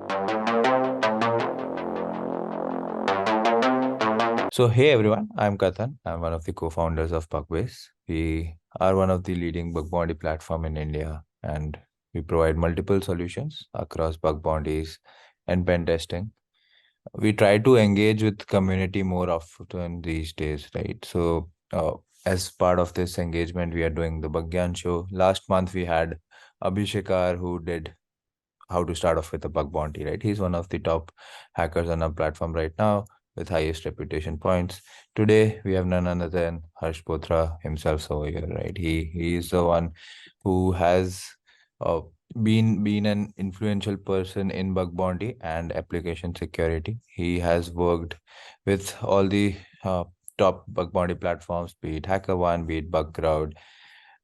So, hey everyone, I'm Kathan. I'm one of the co-founders of BugBase. We are one of the leading bug bounty platform in India, and we provide multiple solutions across bug bounties and pen testing. We try to engage with community more often these days, right? So, as part of this engagement, we are doing the Bugyan show. Last month, we had Abhishekar who did how to start off with a bug bounty, right? He's one of the top hackers on our platform right now with highest reputation points. Today, we have none other than Harsh Bothra himself over here, right? He is the one who has uh, been an influential person in bug bounty and application security. He has worked with all the top bug bounty platforms, be it HackerOne, be it BugCrowd,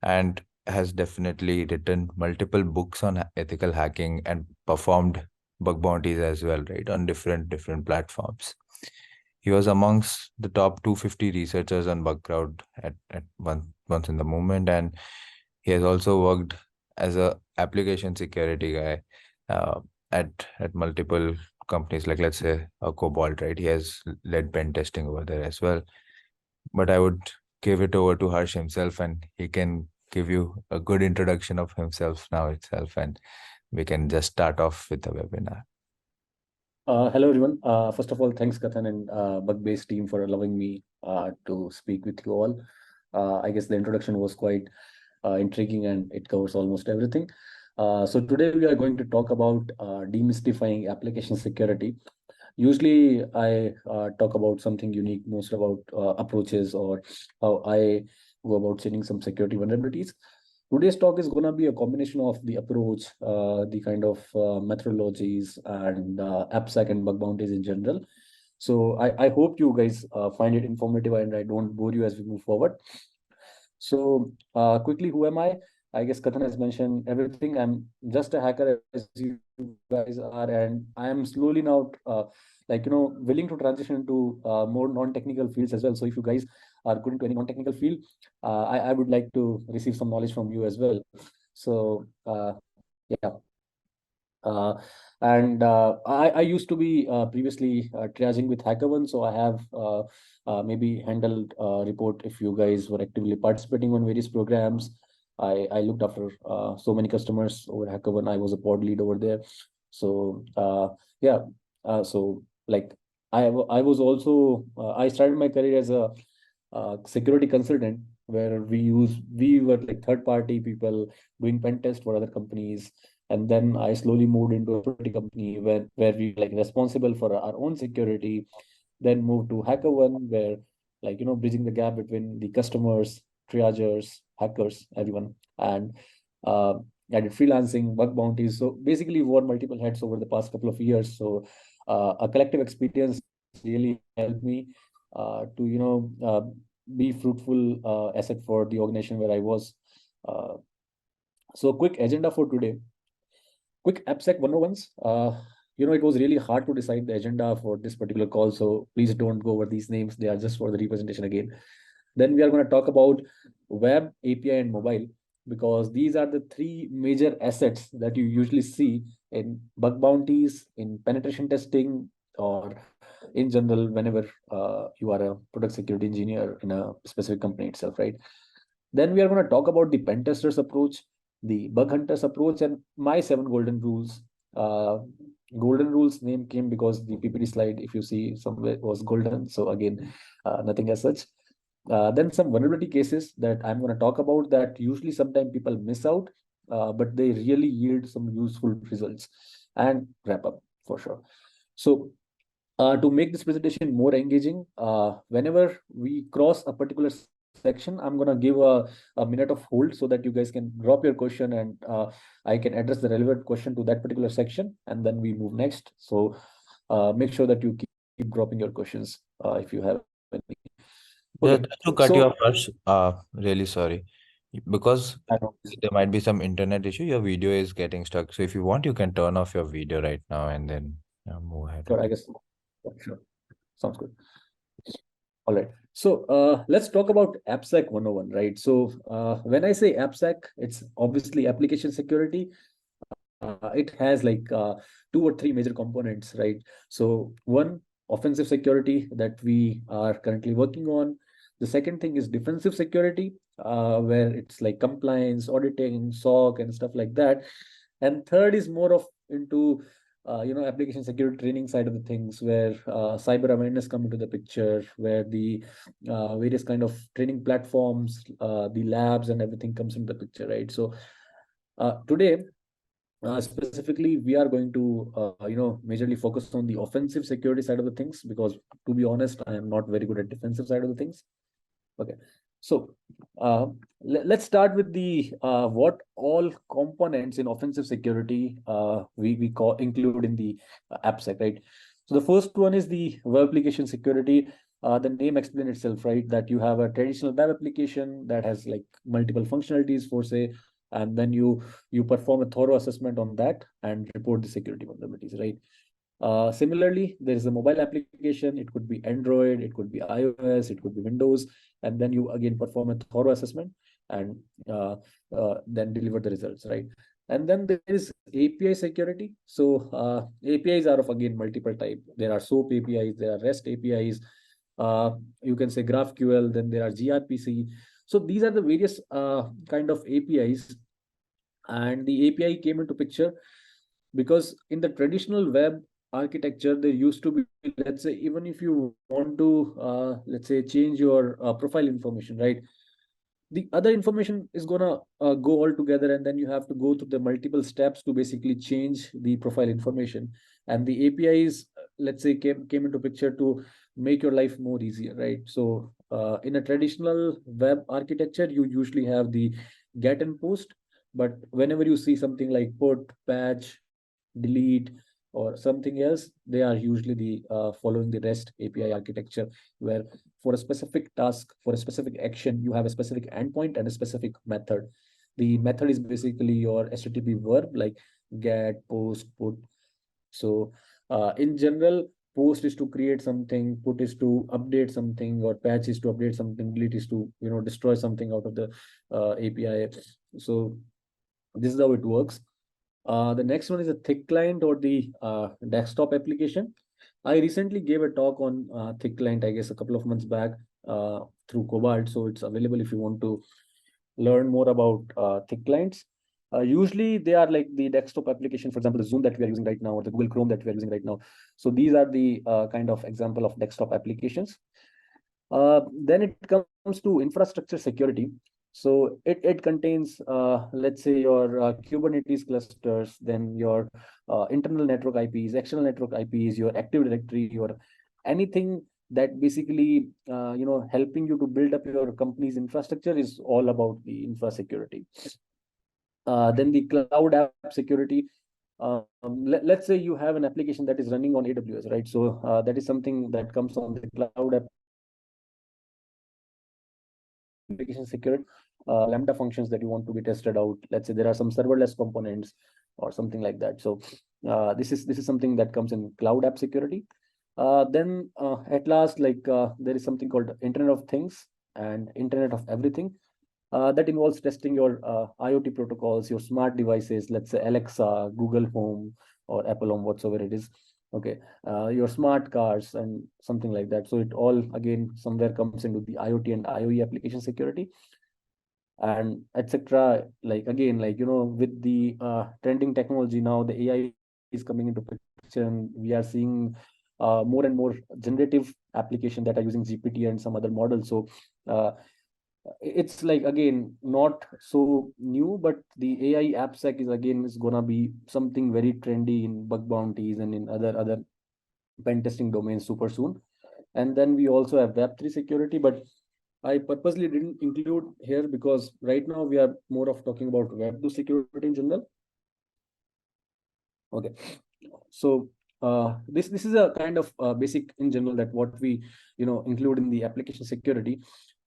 and has definitely written multiple books on ethical hacking and performed bug bounties as well, right, on different platforms. He was amongst the top 250 researchers on BugCrowd at once in the movement, and he has also worked as a application security guy uh, at multiple companies, like let's say a Cobalt, right? He has led pen testing over there as well. But I would give it over to Harsh himself, and he can give you a good introduction of himself now itself, and we can just start off with the webinar. Hello, everyone. First of all, thanks, Kathan and BugBase team for allowing me to speak with you all. I guess the introduction was quite intriguing and it covers almost everything. So today we are going to talk about demystifying application security. Usually I talk about something unique, most about approaches or how I go about checking some security vulnerabilities. Today's talk is going to be a combination of the approach, the kind of methodologies and AppSec and bug bounties in general. So I hope you guys find it informative and I don't bore you as we move forward. So quickly, who am I? I guess Kathan has mentioned everything. I'm just a hacker as you guys are, and I am slowly now, willing to transition into more non-technical fields as well. So if you guys are good into any non-technical field, I would like to receive some knowledge from you as well. So yeah. I used to be previously triaging with HackerOne, so I have maybe handled report if you guys were actively participating on various programs. I looked after so many customers over HackerOne. I was a pod lead over there. So yeah, so like I was also I started my career as a security consultant where we were like third party people doing pen test for other companies, and then I slowly moved into a security company where we like responsible for our own security, then moved to HackerOne where bridging the gap between the customers, triagers, hackers, everyone. And uh, I did freelancing, bug bounties, so basically wore multiple hats over the past couple of years. So a collective experience really helped me to be fruitful asset for the organization where I was. uh, so quick agenda for today. Quick AppSec 101s. It was really hard to decide the agenda for this particular call, so please don't go over these names. They are just for the representation again. Then we are going to talk about web, API, and mobile, because these are the three major assets that you usually see in bug bounties, in penetration testing, or in general, whenever you are a product security engineer in a specific company itself, right? Then we are going to talk about the pen testers approach, the bug hunters approach, and my seven golden rules. Uh, golden rules name came because the PPT slide, if you see somewhere, was golden. So again, nothing as such. Then some vulnerability cases that I'm going to talk about that usually sometimes people miss out, but they really yield some useful results, and wrap up for sure. So to make this presentation more engaging, whenever we cross a particular section, I'm going to give a minute of hold so that you guys can drop your question and I can address the relevant question to that particular section, and then we move next. So make sure that you keep dropping your questions if you have any. Okay, Just to cut you so off, Harsh, really sorry. Because I know. there might be some internet issue, your video is getting stuck. So if you want, you can turn off your video right now and then move ahead Sure, with I it. guess. Sure, sounds good. All right. So let's talk about AppSec 101, right? So when I say AppSec, it's obviously application security. it has like 2 or 3 major components, right? So one, offensive security that we are currently working on. The second thing is defensive security, where it's like compliance, auditing, SOC, and stuff like that. And third is more of into application security training side of the things, where cyber awareness come into the picture, where the various kind of training platforms, the labs and everything comes into the picture, right? So today, specifically, we are going to majorly focus on the offensive security side of the things, because to be honest, I am not very good at defensive side of the things. Okay, so let's start with the what all components in offensive security we call include in the AppSec, right? So the first one is the web application security. The name explains itself, right? That you have a traditional web application that has like multiple functionalities, for say, and then you perform a thorough assessment on that and report the security vulnerabilities, right? Similarly, there is a mobile application. It could be Android, it could be iOS, it could be Windows, and then you again perform a thorough assessment and then deliver the results, right? And then there is API security. So APIs are of again multiple type. There are SOAP APIs, there are REST APIs. You can say GraphQL. Then there are gRPC. So these are the various kind of APIs, and the API came into picture because in the traditional web architecture, there used to be, let's say, even if you want to let's say change your profile information, right? The other information is gonna go all together, and then you have to go through the multiple steps to basically change the profile information. And the APIs, let's say, came into picture to make your life more easier, right? So in a traditional web architecture, you usually have the get and post, but whenever you see something like put, patch, delete, or something else, they are usually the following the REST API architecture, where for a specific task, for a specific action, you have a specific endpoint and a specific method. The method is basically your HTTP verb, like get, post, put. So in general, post is to create something, put is to update something, or patch is to update something, delete is to destroy something out of the API. So this is how it works. The next one is a thick client or the desktop application. I recently gave a talk on thick client, I guess a couple of months back, through Cobalt. So it's available if you want to learn more about thick clients. Usually they are like the desktop application, for example, the Zoom that we are using right now, or the Google Chrome that we are using right now. So these are the kind of example of desktop applications. Then it comes to infrastructure security. So it contains, let's say, your Kubernetes clusters, then your internal network IPs, external network IPs, your Active Directory, your anything that basically, helping you to build up your company's infrastructure is all about the infra security. Then the cloud app security. Let's say you have an application that is running on AWS, right? So that is something that comes on the cloud application security. Lambda functions that you want to be tested out. Let's say there are some serverless components or something like that. So this is something that comes in cloud app security. Then at last, like there is something called Internet of Things and Internet of Everything. That involves testing your IoT protocols, your smart devices, let's say Alexa, Google Home, or Apple Home, whatsoever it is. Okay, your smart cars and something like that. So it all again somewhere comes into the IoT and IoE application security, and etc. Like again, like with the trending technology now, the AI is coming into picture, and we are seeing more and more generative application that are using GPT and some other models. So it's like again not so new, but the AI AppSec is gonna be something very trendy in bug bounties and in other pen testing domains super soon. And then we also have Web3 security, but I purposely didn't include here because right now we are more of talking about Web2 security in general. Okay, so this is a kind of basic in general that what we include in the application security.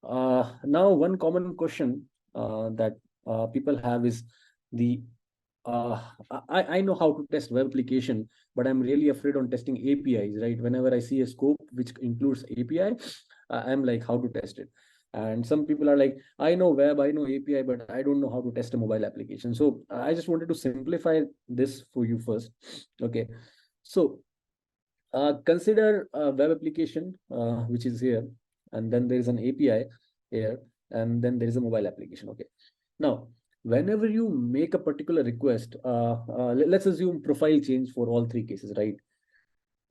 Now one common question that people have is the I know how to test web application, but I'm really afraid on testing APIs, right? Whenever I see a scope which includes API, I'm like, how to test it? And some people are like, I know web, I know API, but I don't know how to test a mobile application. So I just wanted to simplify this for you first. Okay. So consider a web application, which is here, and then there is an API here, and then there is a mobile application. Okay. Now, whenever you make a particular request, let's assume profile change for all three cases, right?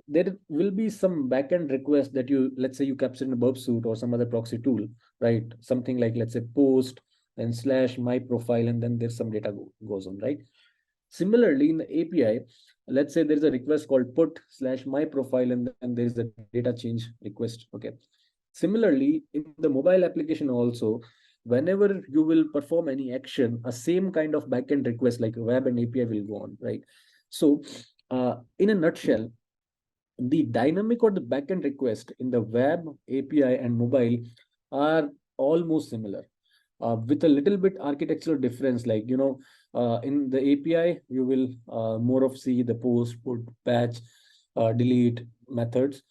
There will be some backend request that you, let's say you capture in a burp suite or some other proxy tool, right? Something like, let's say, post and slash my profile, and then there's some data goes on, right? Similarly, in the API, let's say there's a request called put slash my profile, and then there's a data change request. Okay. Similarly, in the mobile application also, whenever you will perform any action, a same kind of backend request like web and API will go on, right? So, in a nutshell, the dynamic or the backend request in the web, API, and mobile are almost similar, with a little bit architectural difference. Like, in the API, you will more of see the post, put, patch, delete methods.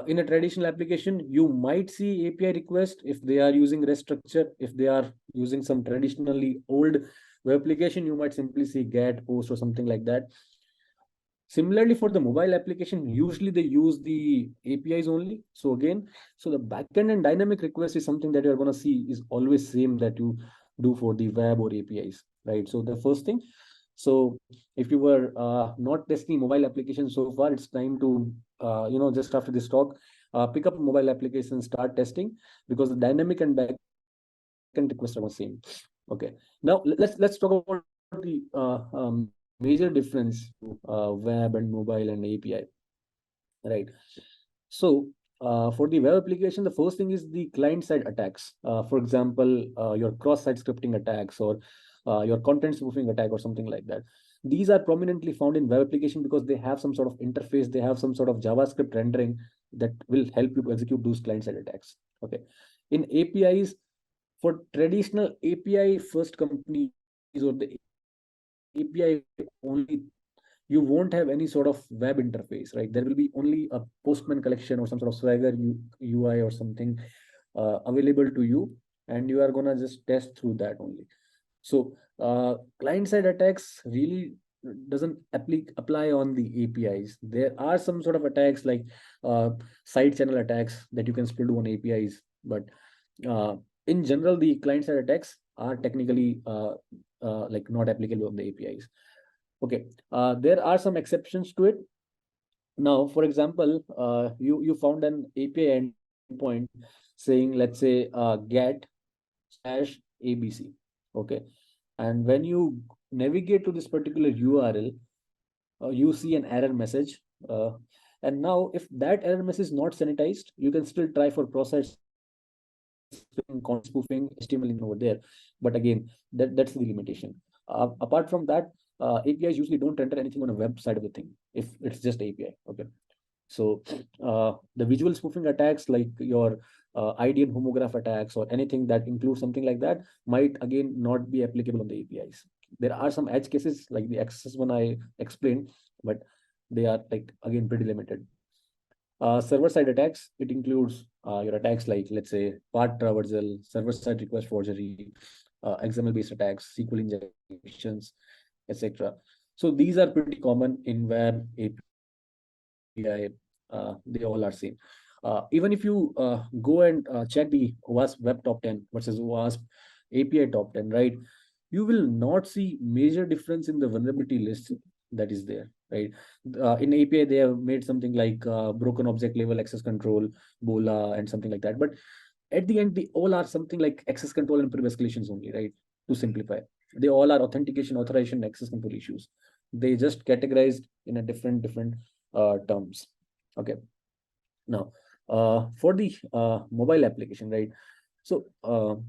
In a traditional application, you might see API request if they are using REST structure. If they are using some traditionally old web application, you might simply see get, post, or something like that. Similarly, for the mobile application, usually they use the APIs only. So again, so the backend and dynamic request is something that you're going to see is always same that you do for the web or APIs, right? So the first thing, so if you were not testing mobile application so far, it's time to, just after this talk, pick up mobile application, start testing, because the dynamic and backend requests are the same. Okay. Now let's talk about the major difference web and mobile and API, right? So for the web application, the first thing is the client-side attacks. For example, your cross-site scripting attacks, or your content spoofing attack, or something like that. These are prominently found in web application because they have some sort of interface, they have some sort of JavaScript rendering that will help you to execute those client-side attacks. Okay. In APIs, for traditional API first companies or the API only, you won't have any sort of web interface, right? There will be only a Postman collection or some sort of Swagger UI or something available to you, and you are gonna just test through that only. So client-side attacks really doesn't apply on the APIs. There are some sort of attacks like side channel attacks that you can still do on APIs, but uh, in general, the client-side attacks are technically like not applicable on the APIs. Okay, there are some exceptions to it. Now, for example, you found an API endpoint saying, let's say, get slash ABC. Okay, and when you navigate to this particular URL, you see an error message. And now, if that error message is not sanitized, you can still try for process spoofing HTML over there. But again, that's the limitation. Apart from that, APIs usually don't render anything on a web side of the thing if it's just API. Okay. So the visual spoofing attacks like your ID and homograph attacks or anything that includes something like that might again not be applicable on the APIs. There are some edge cases like the access one I explained, but they are like again pretty limited. Server-side attacks, it includes your attacks like, let's say, part traversal, server-side request forgery, XML-based attacks, SQL injections, etc. So these are pretty common in web, API. They all are same. Even if you go and check the WASP Web Top 10 versus WASP API Top 10, right? You will not see major difference in the vulnerability list that is there, right? In API, they have made something like broken object level access control, BOLA, and something like that. But at the end, they all are something like access control and privilege escalations only, right? To simplify, they all are authentication, authorization, access control issues. They just categorized in a different terms. Okay. Now, for the mobile application, right? So,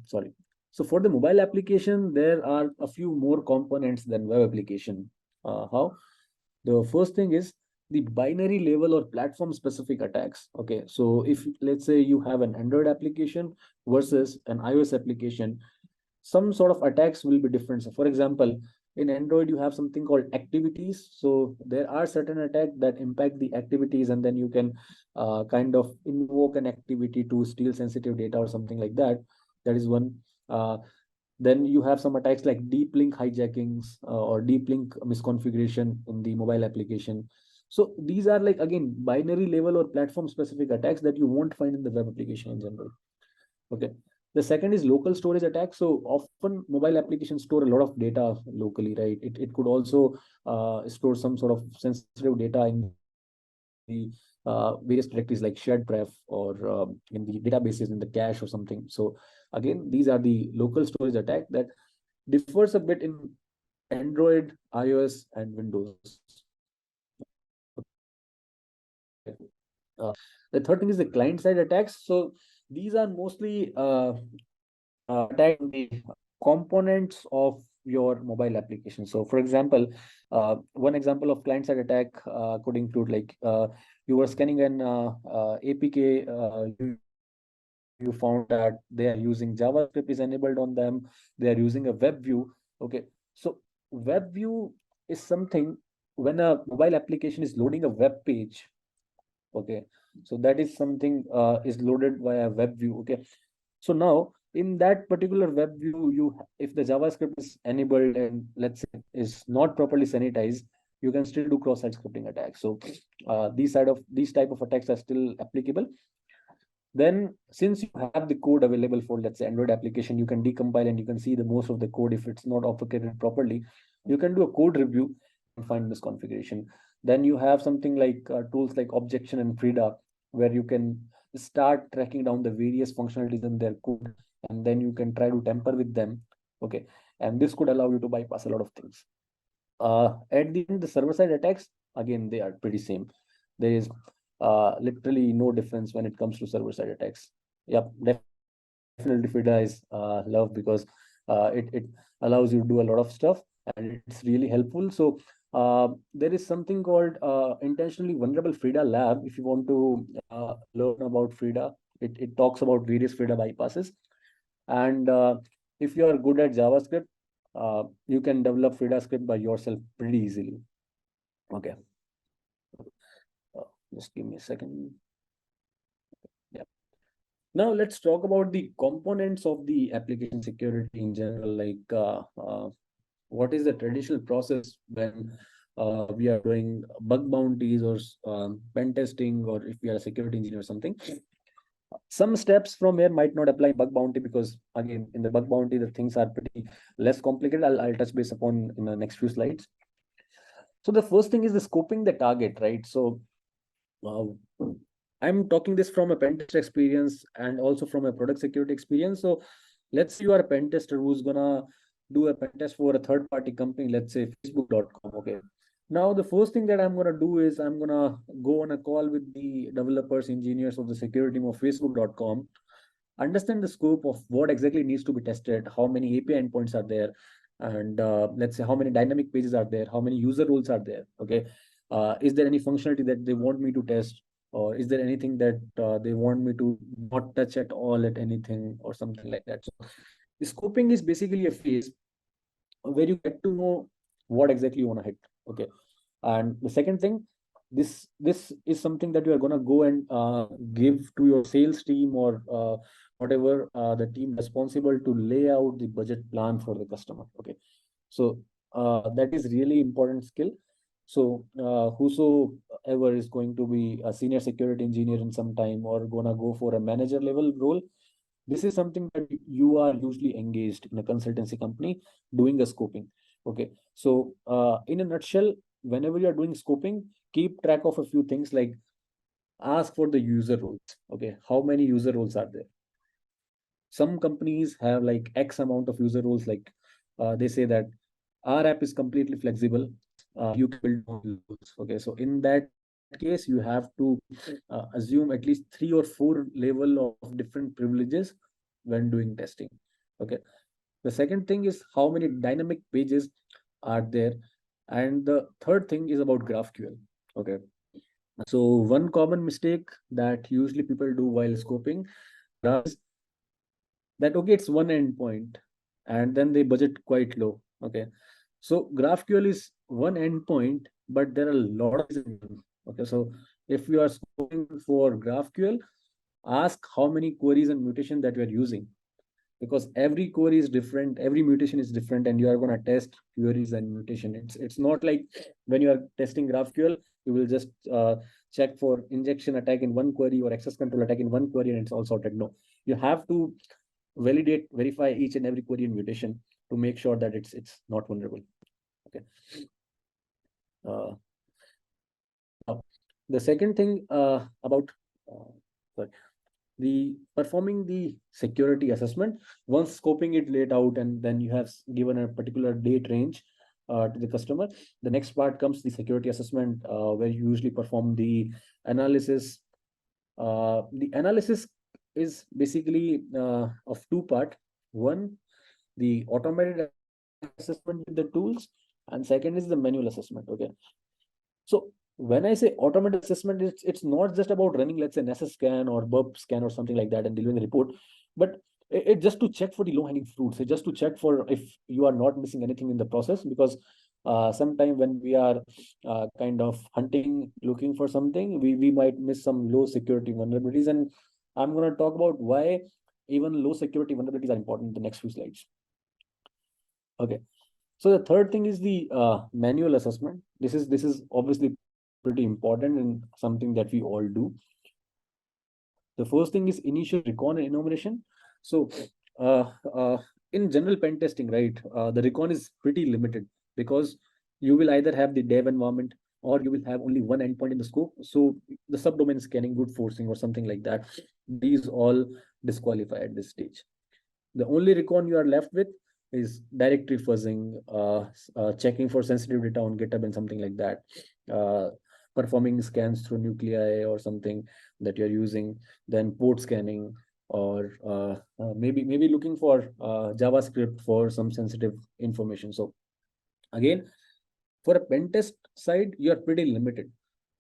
sorry. So for the mobile application, there are a few more components than web application. How? The first thing is the binary level or platform specific attacks. Okay, so if let's say you have an Android application versus an iOS application, some sort of attacks will be different. So for example, in Android, you have something called activities. So there are certain attacks that impact the activities, and then you can kind of invoke an activity to steal sensitive data or something like that. That is one. Then you have some attacks like deep link hijackings or deep link misconfiguration in the mobile application. So these are like, again, binary level or platform specific attacks that you won't find in the web application in general. Okay. The second is local storage attacks. So often mobile applications store a lot of data locally, right? It could also store some sort of sensitive data in the various directories like shared pref or in the databases in the cache or something. So again, these are the local storage attack that differs a bit in Android, iOS, and Windows. The third thing is the client side attacks. So these are mostly attacks on the components of your mobile application. So for example, one example of client side attack could include like you were scanning an APK, you found that they are using JavaScript is enabled on them. They are using a web view. Okay, so web view is something when a mobile application is loading a web page. Okay, so that is something is loaded via web view. Okay, so now in that particular web view, if the JavaScript is enabled and let's say is not properly sanitized, you can still do cross-site scripting attacks. So these type of attacks are still applicable. Then since you have the code available for, let's say, Android application, you can decompile and you can see the most of the code. If it's not obfuscated properly, you can do a code review and find this configuration. Then you have something like tools like Objection and Frida, where you can start tracking down the various functionalities in their code, and then you can try to tamper with them. Okay, and this could allow you to bypass a lot of things. At the end, the server-side attacks, again, they are pretty same. There is literally no difference when it comes to server-side attacks. Yep, definitely Frida is love because it allows you to do a lot of stuff and it's really helpful. So there is something called intentionally vulnerable Frida lab. If you want to learn about Frida, it talks about various Frida bypasses. And if you are good at JavaScript, you can develop Frida script by yourself pretty easily. Okay. Just give me a second. Yeah. Now let's talk about the components of the application security in general. Like what is the traditional process when we are doing bug bounties or pen testing, or if we are a security engineer or something. Some steps from here might not apply bug bounty because again, in the bug bounty, the things are pretty less complicated. I'll touch base upon in the next few slides. So the first thing is the scoping the target, right? So I'm talking this from a pen test experience and also from a product security experience. So let's say you are a pen tester who's gonna do a pen test for a third party company, let's say Facebook.com. Okay. Now the first thing that I'm gonna do is I'm gonna go on a call with the developers, engineers of the security team of Facebook.com, understand the scope of what exactly needs to be tested, how many API endpoints are there, and let's say how many dynamic pages are there, how many user roles are there. Okay, is there any functionality that they want me to test, or is there anything that they want me to not touch at all at anything or something like that. So the scoping is basically a phase where you get to know what exactly you want to hit. Okay, and the second thing, this is something that you are going to go and give to your sales team or whatever the team responsible to lay out the budget plan for the customer. Okay, so that is really important skill. So whosoever is going to be a senior security engineer in some time or gonna go for a manager level role, this is something that you are usually engaged in a consultancy company doing a scoping. Okay, so in a nutshell, whenever you are doing scoping, keep track of a few things like ask for the user roles. Okay, how many user roles are there? Some companies have like X amount of user roles, like they say that our app is completely flexible. You can build on rules. Okay, so in that case, you have to assume at least 3 or 4 level of different privileges when doing testing. Okay, the second thing is how many dynamic pages are there, and the third thing is about GraphQL. Okay, so one common mistake that usually people do while scoping is that okay, it's one endpoint, and then they budget quite low. Okay, So GraphQL is one endpoint, but there are a lot of things. Okay, so if you are scoping for GraphQL, ask how many queries and mutation that you are using, because every query is different, every mutation is different, and you are going to test queries and mutation. It's not like when you are testing GraphQL, you will just check for injection attack in one query or access control attack in one query and it's all sorted. No, you have to verify each and every query and mutation to make sure that it's not vulnerable. Okay. The second thing about sorry, the performing the security assessment, once scoping it laid out and then you have given a particular date range to the customer, the next part comes the security assessment, where you usually perform the analysis. The analysis is basically of two part. One, the automated assessment with the tools, and second is the manual assessment. Okay, so when I say automated assessment, it's not just about running, let's say, NSS scan or burp scan or something like that and delivering the report, but it's just to check for the low-hanging fruits. It's just to check for if you are not missing anything in the process, because sometime when we are kind of hunting, looking for something, we might miss some low security vulnerabilities. And I'm going to talk about why even low security vulnerabilities are important in the next few slides. Okay. So the third thing is the manual assessment. This is obviously pretty important and something that we all do. The first thing is initial recon and enumeration. So in general pen testing, right, the recon is pretty limited because you will either have the dev environment or you will have only one endpoint in the scope. So the subdomain scanning, brute forcing, or something like that, these all disqualify at this stage. The only recon you are left with is directory fuzzing, checking for sensitive data on GitHub and something like that, performing scans through nuclei or something that you're using, then port scanning, or maybe looking for JavaScript for some sensitive information. So again, for a pen test side, you are pretty limited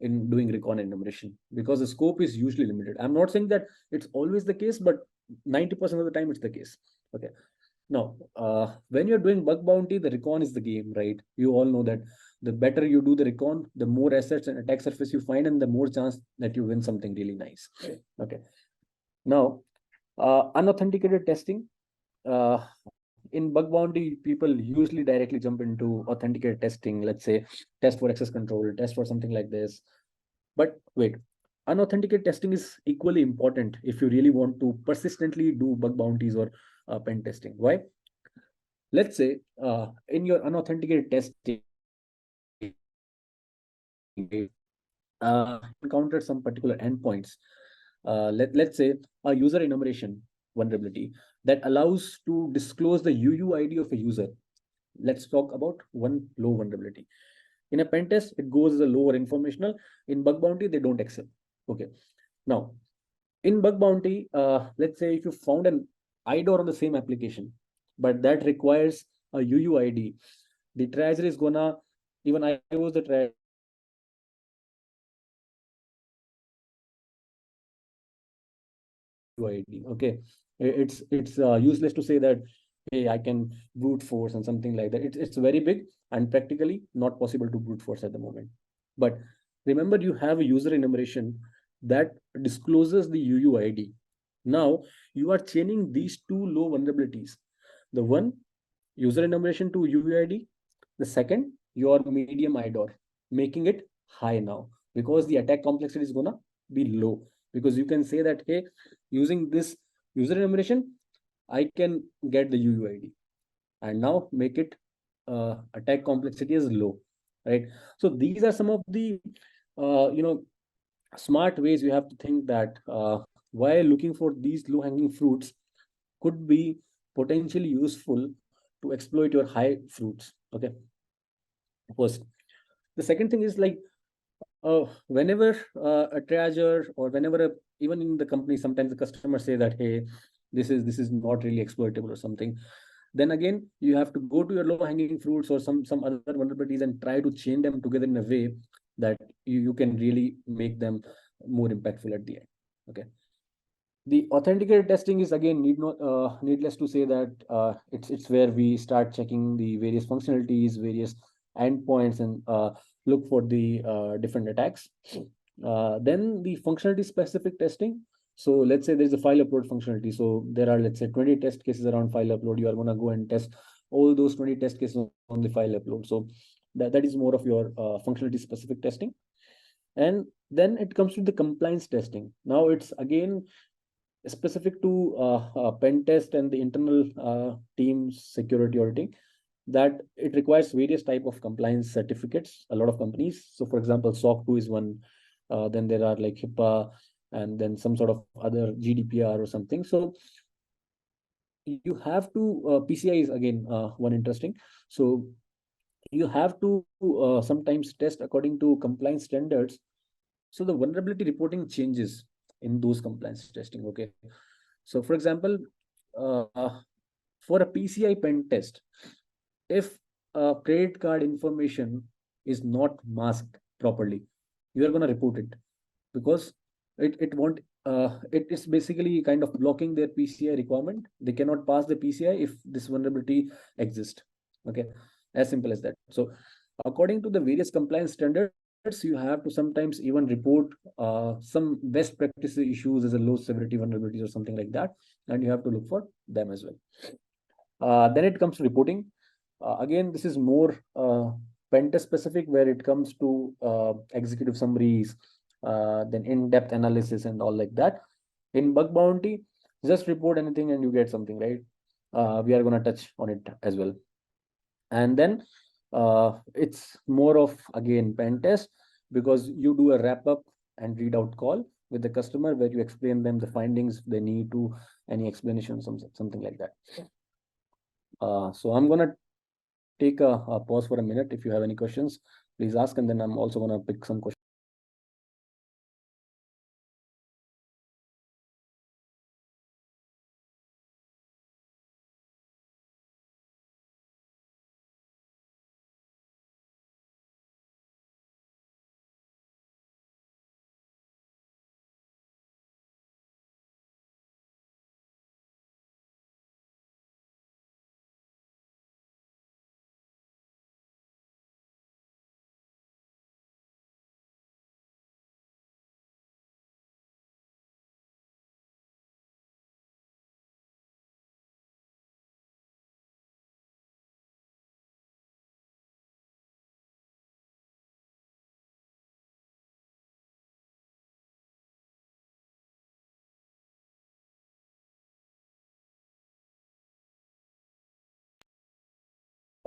in doing recon enumeration because the scope is usually limited. I'm not saying that it's always the case, but 90% of the time it's the case. Okay. Now, when you're doing bug bounty, the recon is the game, right? You all know that the better you do the recon, the more assets and attack surface you find, and the more chance that you win something really nice. Okay. Now, unauthenticated testing. In bug bounty, people usually directly jump into authenticated testing. Let's say test for access control, test for something like this. But wait, unauthenticated testing is equally important if you really want to persistently do bug bounties or pen testing. Why? Let's say in your unauthenticated testing, encountered some particular endpoints. Let's say a user enumeration vulnerability that allows to disclose the UUID of a user. Let's talk about one low vulnerability. In a pen test, it goes as a lower informational. In bug bounty, they don't accept. Okay. Now, in bug bounty, let's say if you found an IDOR on the same application, but that requires a UUID, the treasurer is gonna, even I was the treasurer, UUID. Okay, it's useless to say that, hey, I can brute force and something like that. It's very big and practically not possible to brute force at the moment. But remember, you have a user enumeration that discloses the UUID. Now you are chaining these two low vulnerabilities. The one, user enumeration to UUID. The second, your medium IDOR, making it high now because the attack complexity is gonna be low. Because you can say that, hey, using this user enumeration, I can get the UUID, and now make it attack complexity is low, right? So these are some of the smart ways you have to think that while looking for these low hanging fruits could be potentially useful to exploit your high fruits. Okay, first. The second thing is like whenever a treasure or whenever even in the company, sometimes the customers say that, hey, this is not really exploitable or something. Then again, you have to go to your low hanging fruits or some other vulnerabilities and try to chain them together in a way that you can really make them more impactful at the end. Okay. The authenticated testing is again needless to say that it's where we start checking the various functionalities, various endpoints, and look for the different attacks. Then the functionality specific testing. So let's say there's a file upload functionality. So there are, let's say, 20 test cases around file upload. You are going to go and test all those 20 test cases on the file upload. So that is more of your functionality specific testing. And then it comes to the compliance testing. Now it's again specific to pen test and the internal team's security auditing, that it requires various type of compliance certificates, a lot of companies. So for example, SOC 2 is one, then there are like HIPAA, and then some sort of other GDPR or something. So you have to PCI is again one interesting. So you have to sometimes test according to compliance standards. So the vulnerability reporting changes in those compliance testing. Okay, so for example, uh, for a PCI pen test, if credit card information is not masked properly, you are going to report it, because it won't it is basically kind of blocking their PCI requirement. They cannot pass the PCI if this vulnerability exists. Okay, as simple as that. So according to the various compliance standards, you have to sometimes even report some best practice issues as a low severity vulnerabilities or something like that, and you have to look for them as well. Then it comes to reporting. Again, this is more pen test specific, where it comes to executive summaries, then in-depth analysis and all like that. In bug bounty, just report anything and you get something, right? We are going to touch on it as well. And then it's more of, again, pen test, because you do a wrap up and readout call with the customer where you explain them the findings, they need to any explanation, something like that. So I'm going to take a pause for a minute. If you have any questions, please ask, and then I'm also going to pick some questions.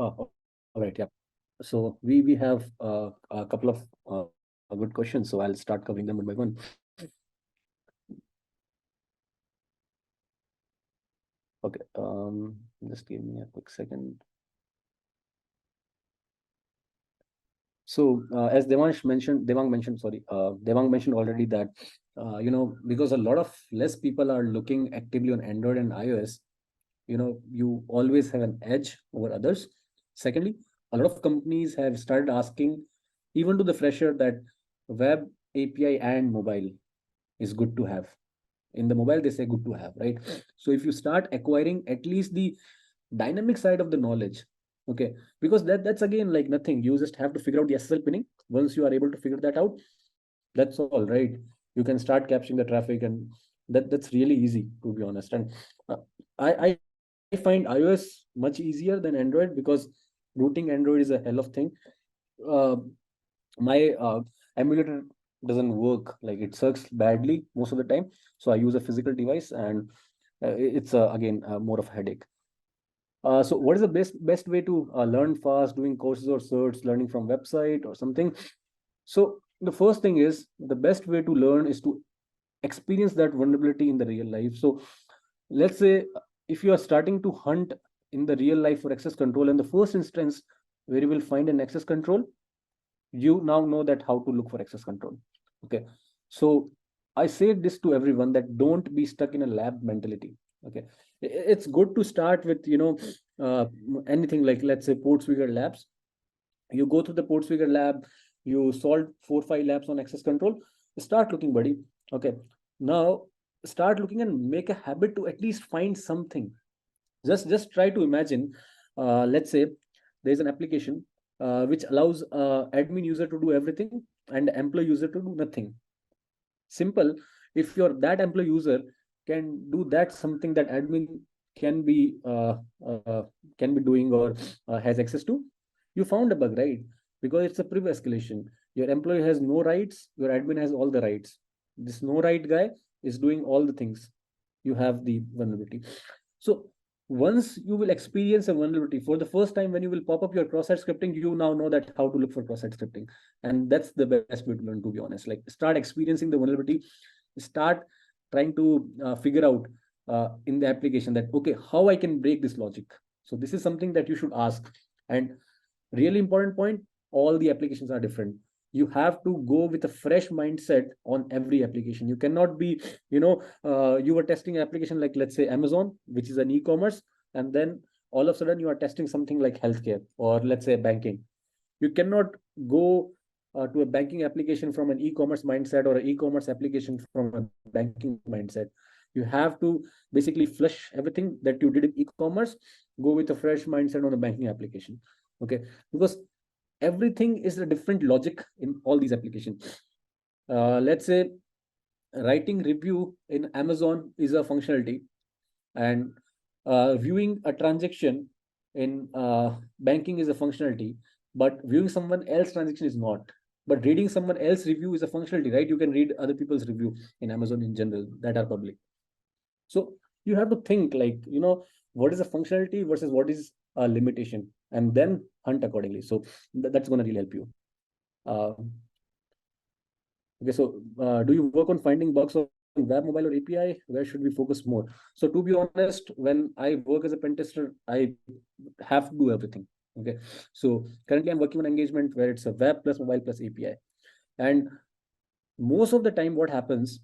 All right, yeah. So we have a couple of good questions. So I'll start covering them one by one. Okay, just give me a quick second. So as Devang mentioned already that because a lot of less people are looking actively on Android and iOS, you always have an edge over others. Secondly, a lot of companies have started asking, even to the fresher, that web API and mobile is good to have. In the mobile, they say good to have, right? So if you start acquiring at least the dynamic side of the knowledge, okay, because that's again like nothing. You just have to figure out the SSL pinning. Once you are able to figure that out, that's all, right? You can start capturing the traffic, and that's really easy, to be honest. And uh, I find iOS much easier than Android, because rooting Android is a hell of thing. Uh, my emulator doesn't work, like it sucks badly most of the time. So I use a physical device, and it's again more of a headache. So what is the best way to learn fast? Doing courses or certs, learning from website or something? So the first thing is, the best way to learn is to experience that vulnerability in the real life. So let's say if you are starting to hunt in the real life for access control, in the first instance where you will find an access control, you now know that how to look for access control. Okay, so I say this to everyone, that don't be stuck in a lab mentality. Okay, it's good to start with uh, anything like, let's say, Portswigger labs. You go through the Portswigger lab, you solve 4 5 labs on access control, start looking, buddy. Okay, now start looking and make a habit to at least find something. Just try to imagine, let's say there's an application which allows admin user to do everything and employee user to do nothing. Simple. If you're that employee user can do that something that admin can be uh, uh, can be doing or has access to, you found a bug, right? Because it's a previous escalation. Your employee has no rights, your admin has all the rights. This no right guy is doing all the things. You have the vulnerability. So once you will experience a vulnerability for the first time, when you will pop up your cross-site scripting, you now know that how to look for cross-site scripting. And that's the best way to learn, to be honest. Like, start experiencing the vulnerability, start trying to figure out in the application that, okay, how I can break this logic. So this is something that you should ask. And really important point, all the applications are different. You have to go with a fresh mindset on every application. You cannot be, you were testing an application like, let's say, Amazon, which is an e-commerce, and then all of a sudden you are testing something like healthcare or let's say banking. You cannot go to a banking application from an e-commerce mindset or an e-commerce application from a banking mindset. You have to basically flush everything that you did in e-commerce, go with a fresh mindset on a banking application. Okay, because everything is a different logic in all these applications. Let's say writing review in Amazon is a functionality, and viewing a transaction in banking is a functionality, but viewing someone else transaction is not. But reading someone else review is a functionality, right? You can read other people's review in Amazon in general that are public. So you have to think, like, what is a functionality versus what is a limitation, and then hunt accordingly. So that's going to really help you. uh, okay, so do you work on finding bugs on web, mobile, or API? Where should we focus more? So to be honest, when I work as a pen tester, I have to do everything. Okay, so currently I'm working on engagement where it's a web plus mobile plus API. And most of the time what happens,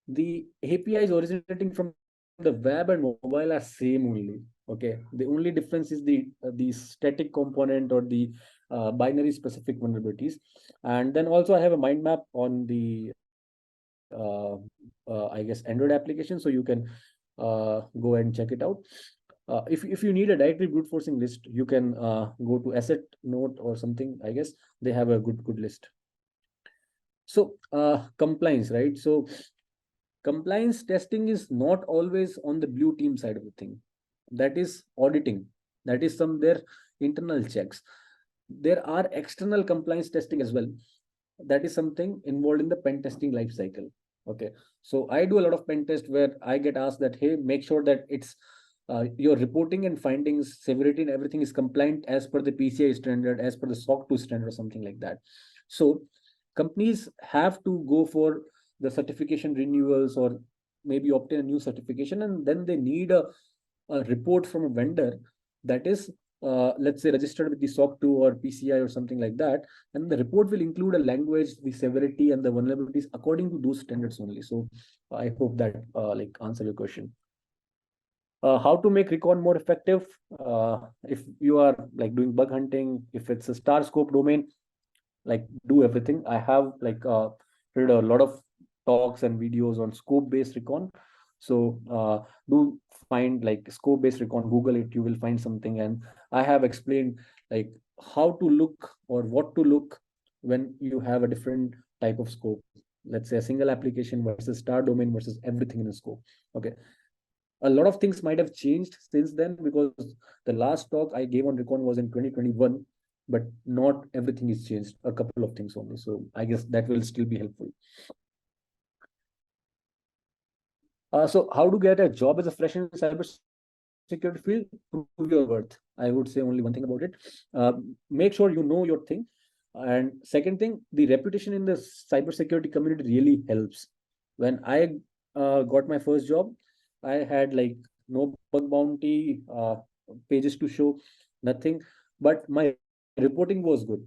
the APIs originating from the web and mobile are same only. Okay, the only difference is the static component or the binary specific vulnerabilities. And then also I have a mind map on the I guess Android application, so you can go and check it out. If you need a directory brute forcing list, you can go to Asset Note or something. I guess they have a good list. So compliance, right? So compliance testing is not always on the blue team side of the thing. That is auditing. That is some their internal checks. There are external compliance testing as well. That is something involved in the pen testing life cycle. Okay, so I do a lot of pen test where I get asked that, hey, make sure that it's your reporting and findings, severity, and everything is compliant as per the PCI standard, as per the SOC 2 standard, or something like that. So companies have to go for the certification renewals or maybe obtain a new certification, and then they need a report from a vendor that is let's say registered with the SOC 2 or PCI or something like that. And the report will include a language, the severity, and the vulnerabilities according to those standards only. So I hope that like answer your question. How to make recon more effective? If you are like doing bug hunting, if it's a star scope domain, like do everything. I have like read a lot of talks and videos on scope based recon. So do find like scope based recon, Google it, you will find something. And I have explained like how to look or what to look when you have a different type of scope. Let's say a single application versus star domain versus everything in a scope. Okay, a lot of things might have changed since then, because the last talk I gave on recon was in 2021, but not everything is changed, a couple of things only. So I guess that will still be helpful. So how to get a job as a fresh in cybersecurity field? Prove your worth. I would say only one thing about it. Make sure you know your thing. And second thing, the reputation in the cybersecurity community really helps. When I got my first job, I had like no bug bounty pages to show, nothing, but my reporting was good.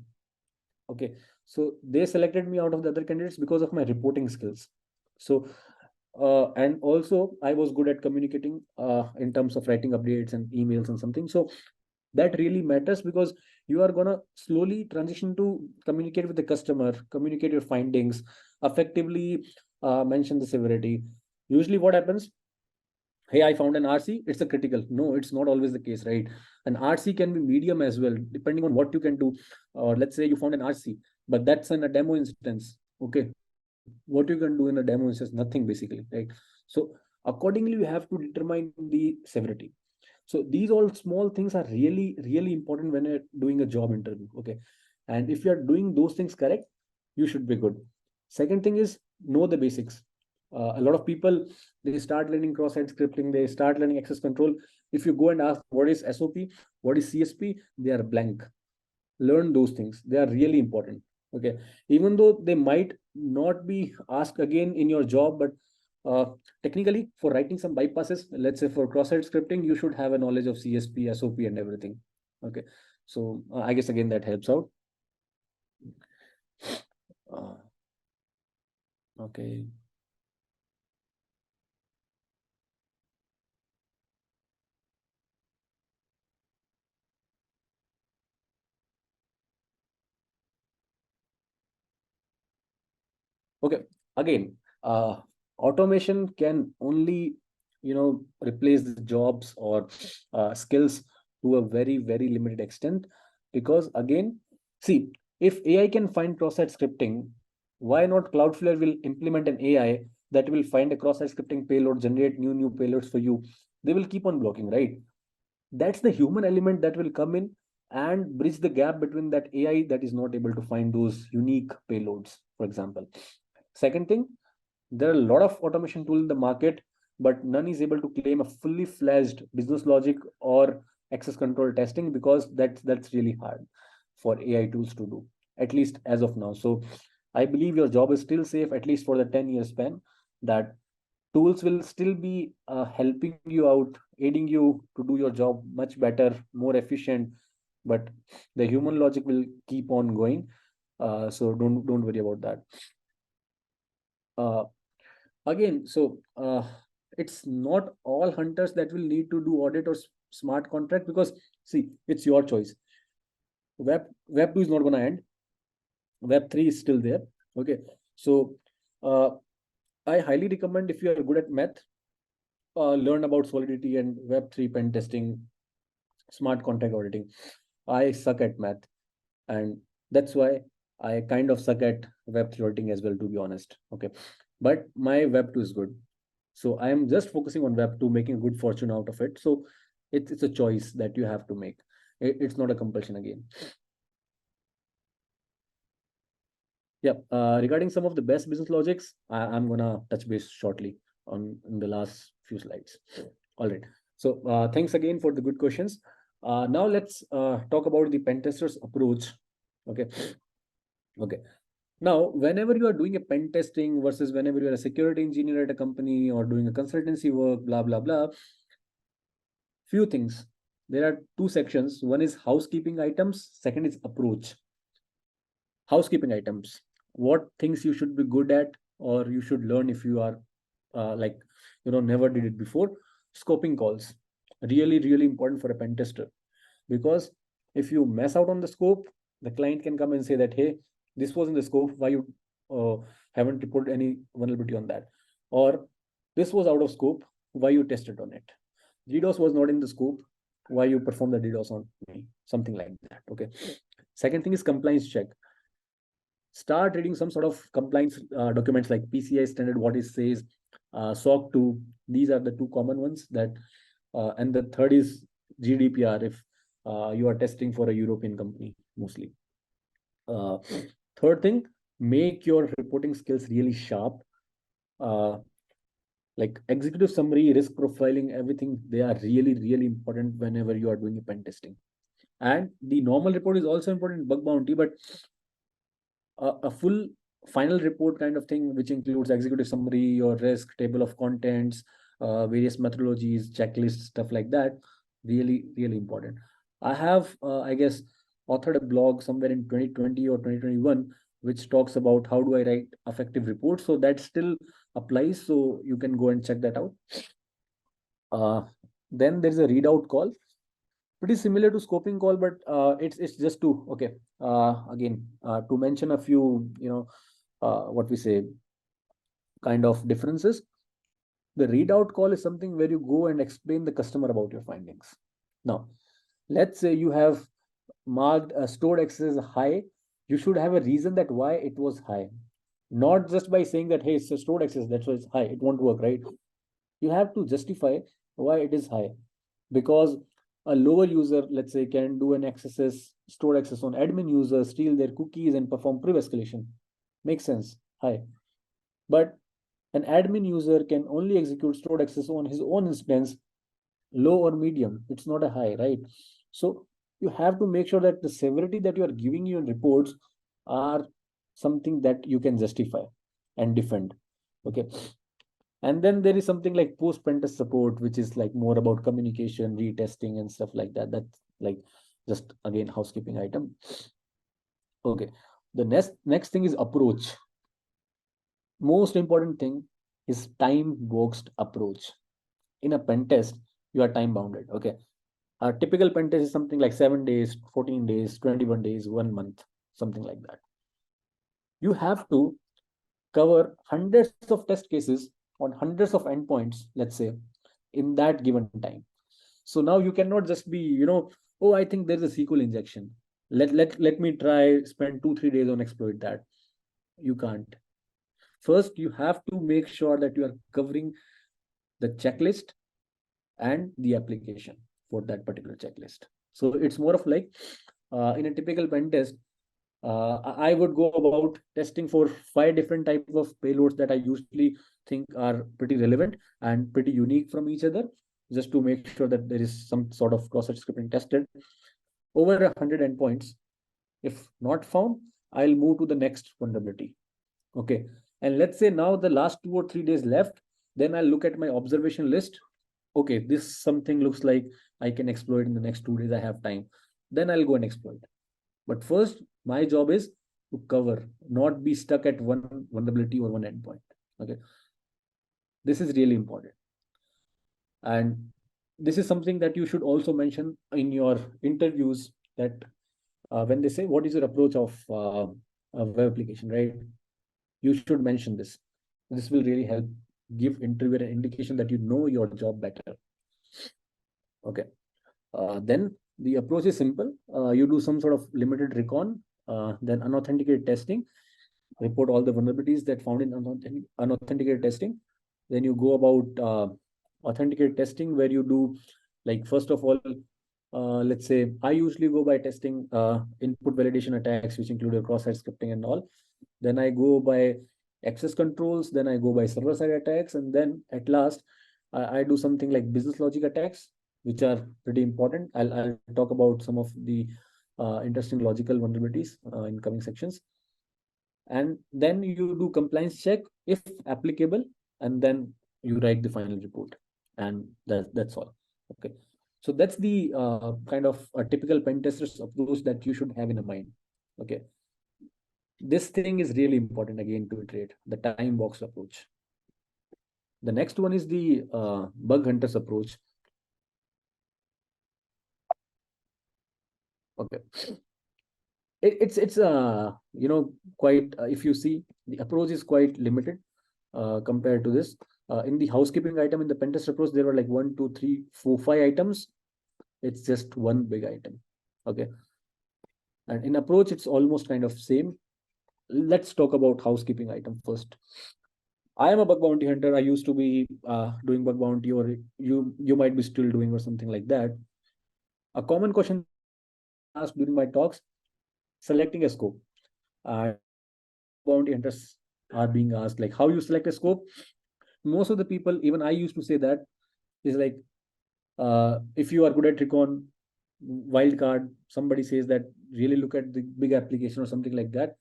Okay, so they selected me out of the other candidates because of my reporting skills. So and also I was good at communicating in terms of writing updates and emails and something. So that really matters, because you are going to slowly transition to communicate with the customer, communicate your findings effectively, mention the severity. Usually what happens, hey, I found an RC, it's a critical. No, it's not always the case, right? An RC can be medium as well, depending on what you can do. Or let's say you found an RC, but that's in a demo instance. Okay, what you can do in a demo instance, nothing basically, right? So accordingly, you have to determine the severity. So these all small things are really, really important when you're doing a job interview. Okay. And if you're doing those things correct, you should be good. Second thing is know the basics. A lot of people, they start learning cross-site scripting, they start learning access control. If you go and ask what is SOP, what is CSP, they are blank. Learn those things. They are really important. Okay. Even though they might not be asked again in your job, but technically for writing some bypasses, let's say for cross-site scripting, you should have a knowledge of CSP, SOP, and everything. Okay. So I guess again that helps out. Uh, okay. Okay. Again, automation can only, replace the jobs or skills to a very, very limited extent. Because again, see, if AI can find cross-site scripting, why not Cloudflare will implement an AI that will find a cross-site scripting payload, generate new payloads for you? They will keep on blocking, right? That's the human element that will come in and bridge the gap between that AI that is not able to find those unique payloads, for example. Second thing, there are a lot of automation tools in the market, but none is able to claim a fully fledged business logic or access control testing, because that's really hard for AI tools to do, at least as of now. So I believe your job is still safe, at least for the 10-year span, that tools will still be helping you out, aiding you to do your job much better, more efficient, but the human logic will keep on going. So don't worry about that. Uh, Again, so it's not all hunters that will need to do audit or smart contract, because see, it's your choice. Web 2 is not going to end. Web 3 is still there. Okay. So uh, I highly recommend, if you are good at math, learn about Solidity and Web 3 pen testing, smart contract auditing. I suck at math, and that's why I kind of suck at Web 3 auditing as well, to be honest. Okay. But my Web 2 is good. So I am just focusing on Web 2, making a good fortune out of it. So it's a choice that you have to make. It's not a compulsion again. Yeah. Regarding some of the best business logics, I'm gonna touch base shortly on in the last few slides. All right. So thanks again for the good questions. Now let's talk about the pen tester's approach. Okay. Okay. Now, whenever you are doing a pen testing versus whenever you are a security engineer at a company or doing a consultancy work, blah blah blah, few things. There are two sections. One is housekeeping items. Second is approach. Housekeeping items. What things you should be good at, or you should learn if you are like, never did it before. Scoping calls. Really, really important for a pen tester, because if you mess out on the scope, the client can come and say that, hey, this was in the scope. Why you haven't reported any vulnerability on that? Or this was out of scope. Why you tested on it? DDoS was not in the scope. Why you perform the DDoS on me? Something like that. Okay. Second thing is compliance check. Start reading some sort of compliance documents like PCI standard, what it says, SOC 2. These are the two common ones that, and the third is GDPR if you are testing for a European company mostly. Uh, Third thing, make your reporting skills really sharp. Uh, like executive summary, risk profiling, everything, they are really, really important whenever you are doing a pen testing. And the normal report is also important, bug bounty, but a full final report kind of thing, which includes executive summary, your risk, table of contents, various methodologies, checklists, stuff like that, really, really important. I have, I guess, authored a blog somewhere in 2020 or 2021, which talks about how do I write effective reports. So that still applies. So you can go and check that out. Then there's a readout call, pretty similar to scoping call, but it's just to, okay, again, to mention a few, what we say, kind of differences. The readout call is something where you go and explain the customer about your findings. Now, let's say you have marked a stored access as high. You should have a reason that why it was high, not just by saying that, hey, it's a stored access, that's why it's high. It won't work, right? You have to justify why it is high, because a lower user, let's say, can do an stored access on admin user, steal their cookies and perform priv escalation. Makes sense, high. But an admin user can only execute stored access on his own instance, low or medium. It's not a high, right? So you have to make sure that the severity that you are giving your reports are something that you can justify and defend. Okay. And then there is something like post pentest support, which is like more about communication, retesting, and stuff like that. That's like just again housekeeping item. Okay. The next thing is approach. Most important thing is time boxed approach. In a pen test, you are time bounded. Okay. A typical pen test is something like 7 days, 14 days, 21 days, 1 month, something like that. You have to cover hundreds of test cases on hundreds of endpoints, let's say, in that given time. So now you cannot just be, oh, I think there's a SQL injection. Let me try spend 2-3 days on exploit that. You can't. First, you have to make sure that you are covering the checklist and the application for that particular checklist. So it's more of like in a typical pen test, I would go about testing for 5 different types of payloads that I usually think are pretty relevant and pretty unique from each other, just to make sure that there is some sort of cross-site scripting tested over 100 endpoints. If not found, I'll move to the next vulnerability. Okay. And let's say now the last 2 or 3 days left, then I'll look at my observation list. Okay, this something looks like I can exploit in the next 2 days. I have time. Then I'll go and exploit. But first, my job is to cover, not be stuck at one vulnerability or one endpoint. Okay. This is really important. And this is something that you should also mention in your interviews, that when they say, what is your approach of a web application, right? You should mention this. This will really help give interviewer an indication that you know your job better. Okay. Then the approach is simple. You do some sort of limited recon, then unauthenticated testing, report all the vulnerabilities that found in unauthenticated testing. Then you go about authenticated testing, where you do, like, first of all, let's say I usually go by testing input validation attacks, which include cross-site scripting and all. Then I go by access controls, then I go by server-side attacks, and then at last I do something like business logic attacks, which are pretty important. I'll talk about some of the interesting logical vulnerabilities in coming sections. And then you do compliance check if applicable, and then you write the final report, and that's all. Okay. So that's the kind of a typical pen tester's approach that you should have in mind. Okay. This thing is really important, again, to iterate the time box approach. The next one is the bug hunters approach. Okay. It's quite if you see, the approach is quite limited compared to this. In the housekeeping item, in the pentest approach, there were like 1, 2, 3, 4, 5 items. It's just one big item. Okay. And in approach, it's almost kind of same. Let's talk about housekeeping item first. I am a bug bounty hunter. I used to be doing bug bounty, or you might be still doing, or something like that. A common question asked during my talks: selecting a scope. Bounty hunters are being asked, like, how you select a scope. Most of the people, even I used to say that, is like, if you are good at recon, wildcard, somebody says that really look at the big application or something like that.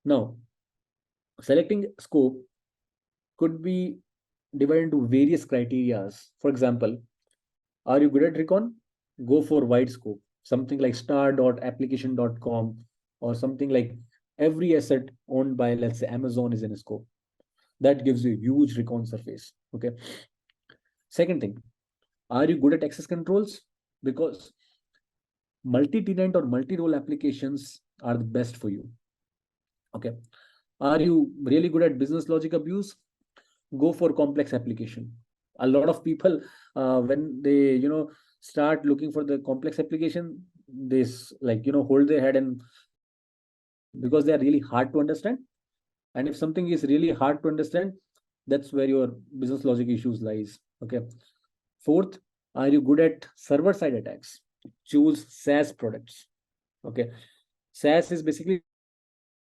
Now, selecting scope could be divided into various criterias. For example, are you good at recon? Go for wide scope, something like star.application.com, or something like every asset owned by, let's say, Amazon is in a scope. That gives you a huge recon surface. Okay. Second thing, are you good at access controls? Because multi-tenant or multi-role applications are the best for you. Okay. Are you really good at business logic abuse? go for complex application. A lot of people, when they start looking for the complex application, they hold their head, and because they are really hard to understand. And if something is really hard to understand, that's where your business logic issues lies. Okay. Fourth, are you good at server side attacks? Choose SaaS products. Okay. SaaS is basically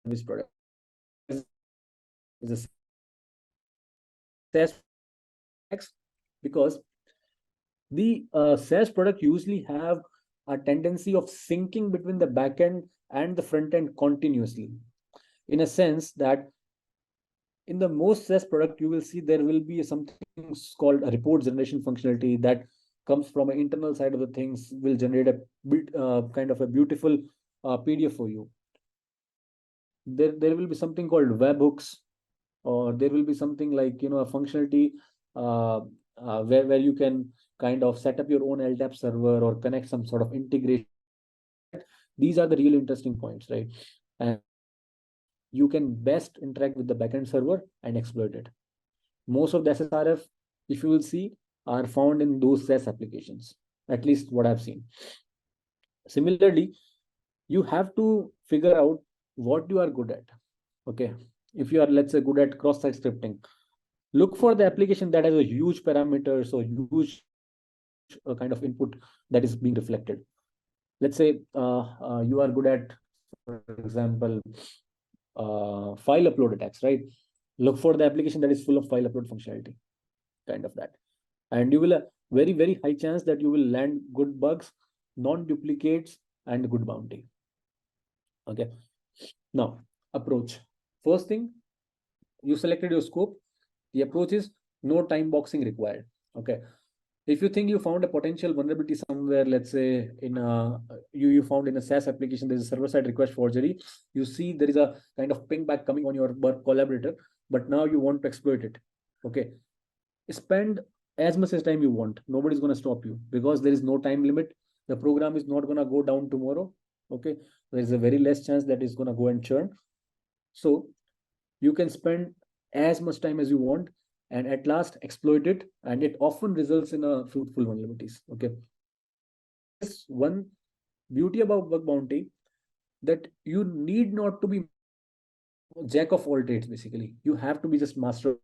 service product. Is a SaaS because the SaaS product usually have a tendency of syncing between the backend and the front end continuously, in a sense that in the most SaaS product, you will see there will be something called a report generation functionality that comes from an internal side of the things, will generate a bit kind of a beautiful PDF for you. There will be something called webhooks, or there will be something like a functionality where you can kind of set up your own LDAP server or connect some sort of integration. These are the real interesting points, right? And you can best interact with the backend server and exploit it. Most of the SSRF, if you will see, are found in those SaaS applications, at least what I've seen. Similarly, you have to figure out what you are good at. Okay. If you are, let's say, good at cross-site scripting, look for the application that has a huge parameters or huge kind of input that is being reflected. Let's say you are good at, for example, file upload attacks, right? Look for the application that is full of file upload functionality, kind of that. And you will a very, very high chance that you will land good bugs, non-duplicates, and good bounty. Okay. Now, approach. First thing, you selected your scope. The approach is no time boxing required. Okay. If you think you found a potential vulnerability somewhere, let's say in you found in a SaaS application, there's a server-side request forgery. You see there is a kind of ping back coming on your work collaborator, but now you want to exploit it. Okay. Spend as much as time you want. Nobody's going to stop you because there is no time limit. The program is not going to go down tomorrow. Okay. There is a very less chance that it's going to go and churn. So you can spend as much time as you want and at last exploit it, and it often results in a fruitful vulnerabilities. Okay. This one beauty about bug bounty, that you need not to be jack of all trades. Basically, you have to be just master.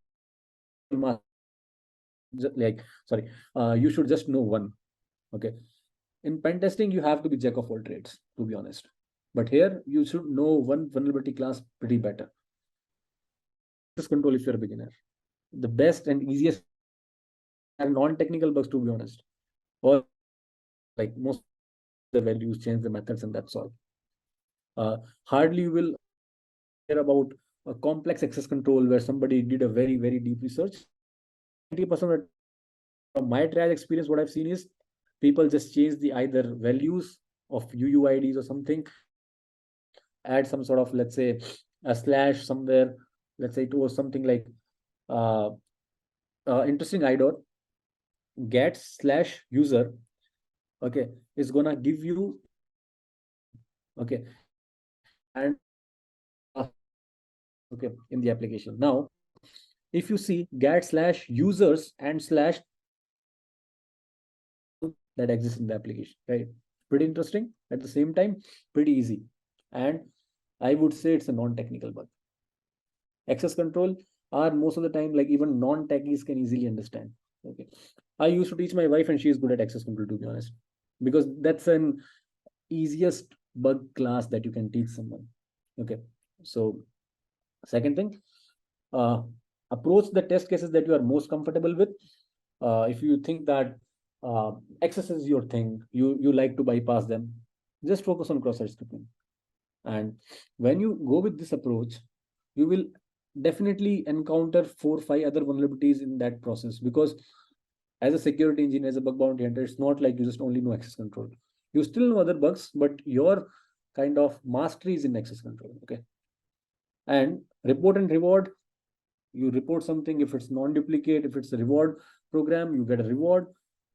Like, sorry, you should just know one. Okay. In pen testing, you have to be jack of all trades, to be honest. But here, you should know one vulnerability class pretty better. Access control if you're a beginner. The best and easiest are non-technical bugs, to be honest. Or like most of the values, change the methods, and that's all. Hardly you will hear about a complex access control where somebody did a very, very deep research. 90% from my trial experience, what I've seen is people just change the either values of UUIDs or something, add some sort of, let's say, a slash somewhere. Let's say it was something like interesting IDOR get slash user. Okay, is gonna give you, okay, and okay, in the application. Now, if you see get slash users and slash that exists in the application, right? Pretty interesting. At the same time, pretty easy. And I would say it's a non-technical bug. Access control are most of the time, like even non-techies can easily understand. Okay. I used to teach my wife and she is good at access control, to be honest, because that's an easiest bug class that you can teach someone. Okay. So second thing, approach the test cases that you are most comfortable with. If you think that access is your thing, you like to bypass them, just focus on cross-site scripting. And when you go with this approach, you will definitely encounter 4 or 5 other vulnerabilities in that process, because as a security engineer, as a bug bounty hunter, it's not like you just only know access control. You still know other bugs, but your kind of mastery is in access control. Okay. And report and reward, you report something. If it's non-duplicate, if it's a reward program, you get a reward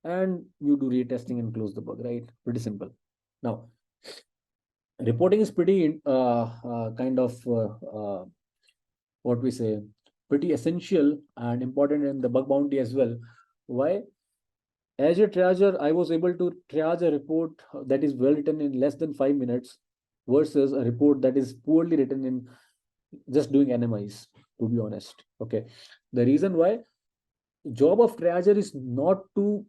and you do retesting and close the bug, right? Pretty simple. Now, reporting is pretty kind of what we say, pretty essential and important in the bug bounty as well. Why? As a triager, I was able to triage a report that is well written in less than 5 minutes versus a report that is poorly written in just doing NMIs, to be honest. Okay. The reason why, job of triager is not to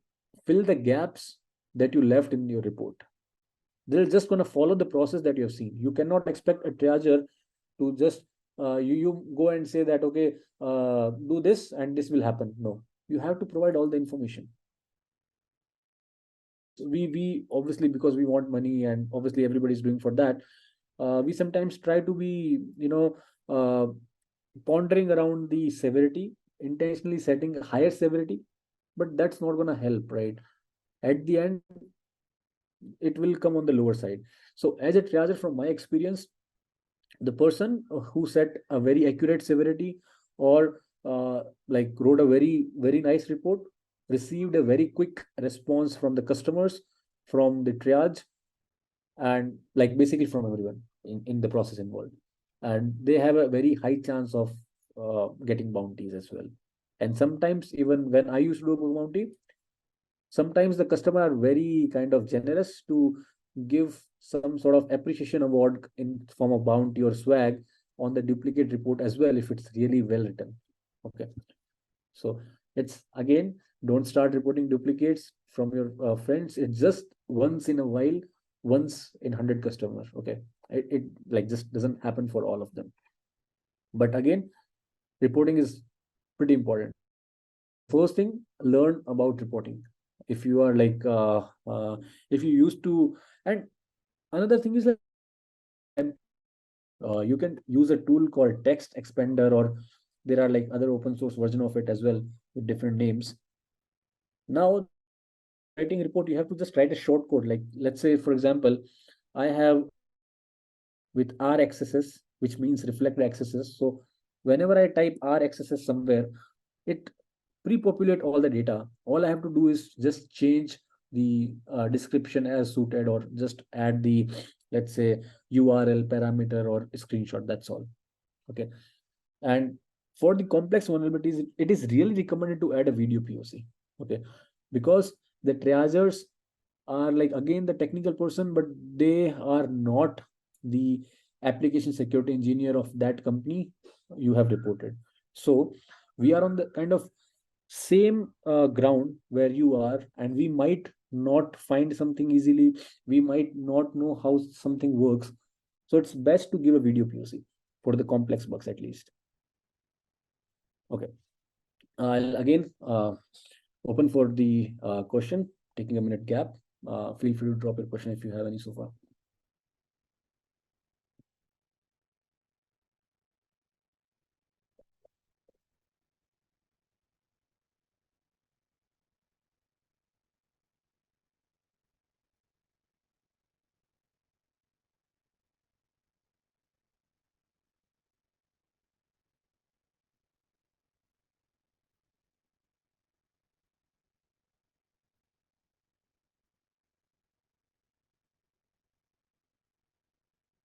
fill the gaps that you left in your report. They're just going to follow the process that you have seen. You cannot expect a triager to just you go and say that okay, do this and this will happen. No, you have to provide all the information. We obviously, because we want money and obviously everybody's doing for that, we sometimes try to be pondering around the severity, intentionally setting a higher severity, but that's not going to help, right? At the end, it will come on the lower side. So as a triager, from my experience, the person who set a very accurate severity or like wrote a very nice report received a very quick response from the customers, from the triage, and like basically from everyone in the process involved, and they have a very high chance of getting bounties as well. And sometimes, even when I used to do a bounty, sometimes the customer are very kind of generous to give some sort of appreciation award in form of bounty or swag on the duplicate report as well, if it's really well written. Okay. So it's again, don't start reporting duplicates from your friends. It's just once in a while, once in 100 customers. Okay. It like just doesn't happen for all of them. But again, reporting is pretty important. First thing, learn about reporting. If you are like if you used to, and another thing is like you can use a tool called text expander, or there are like other open source version of it as well with different names. Now, writing report, you have to just write a short code. Like, let's say for example, I have with r accesses, which means reflect accesses. So whenever I type r accesses somewhere, it pre-populate all the data. All I have to do is just change the description as suited, or just add the, let's say, URL parameter or screenshot. That's all. Okay. And for the complex vulnerabilities, it is really recommended to add a video POC. Okay. Because the triagers are like, again, the technical person, but they are not the application security engineer of that company you have reported. So we are on the kind of same ground where you are, and we might not find something easily. We might not know how something works. So it's best to give a video POC for the complex bugs at least. Okay. I'll again open for the question, taking a minute gap. Feel free to drop your question if you have any so far.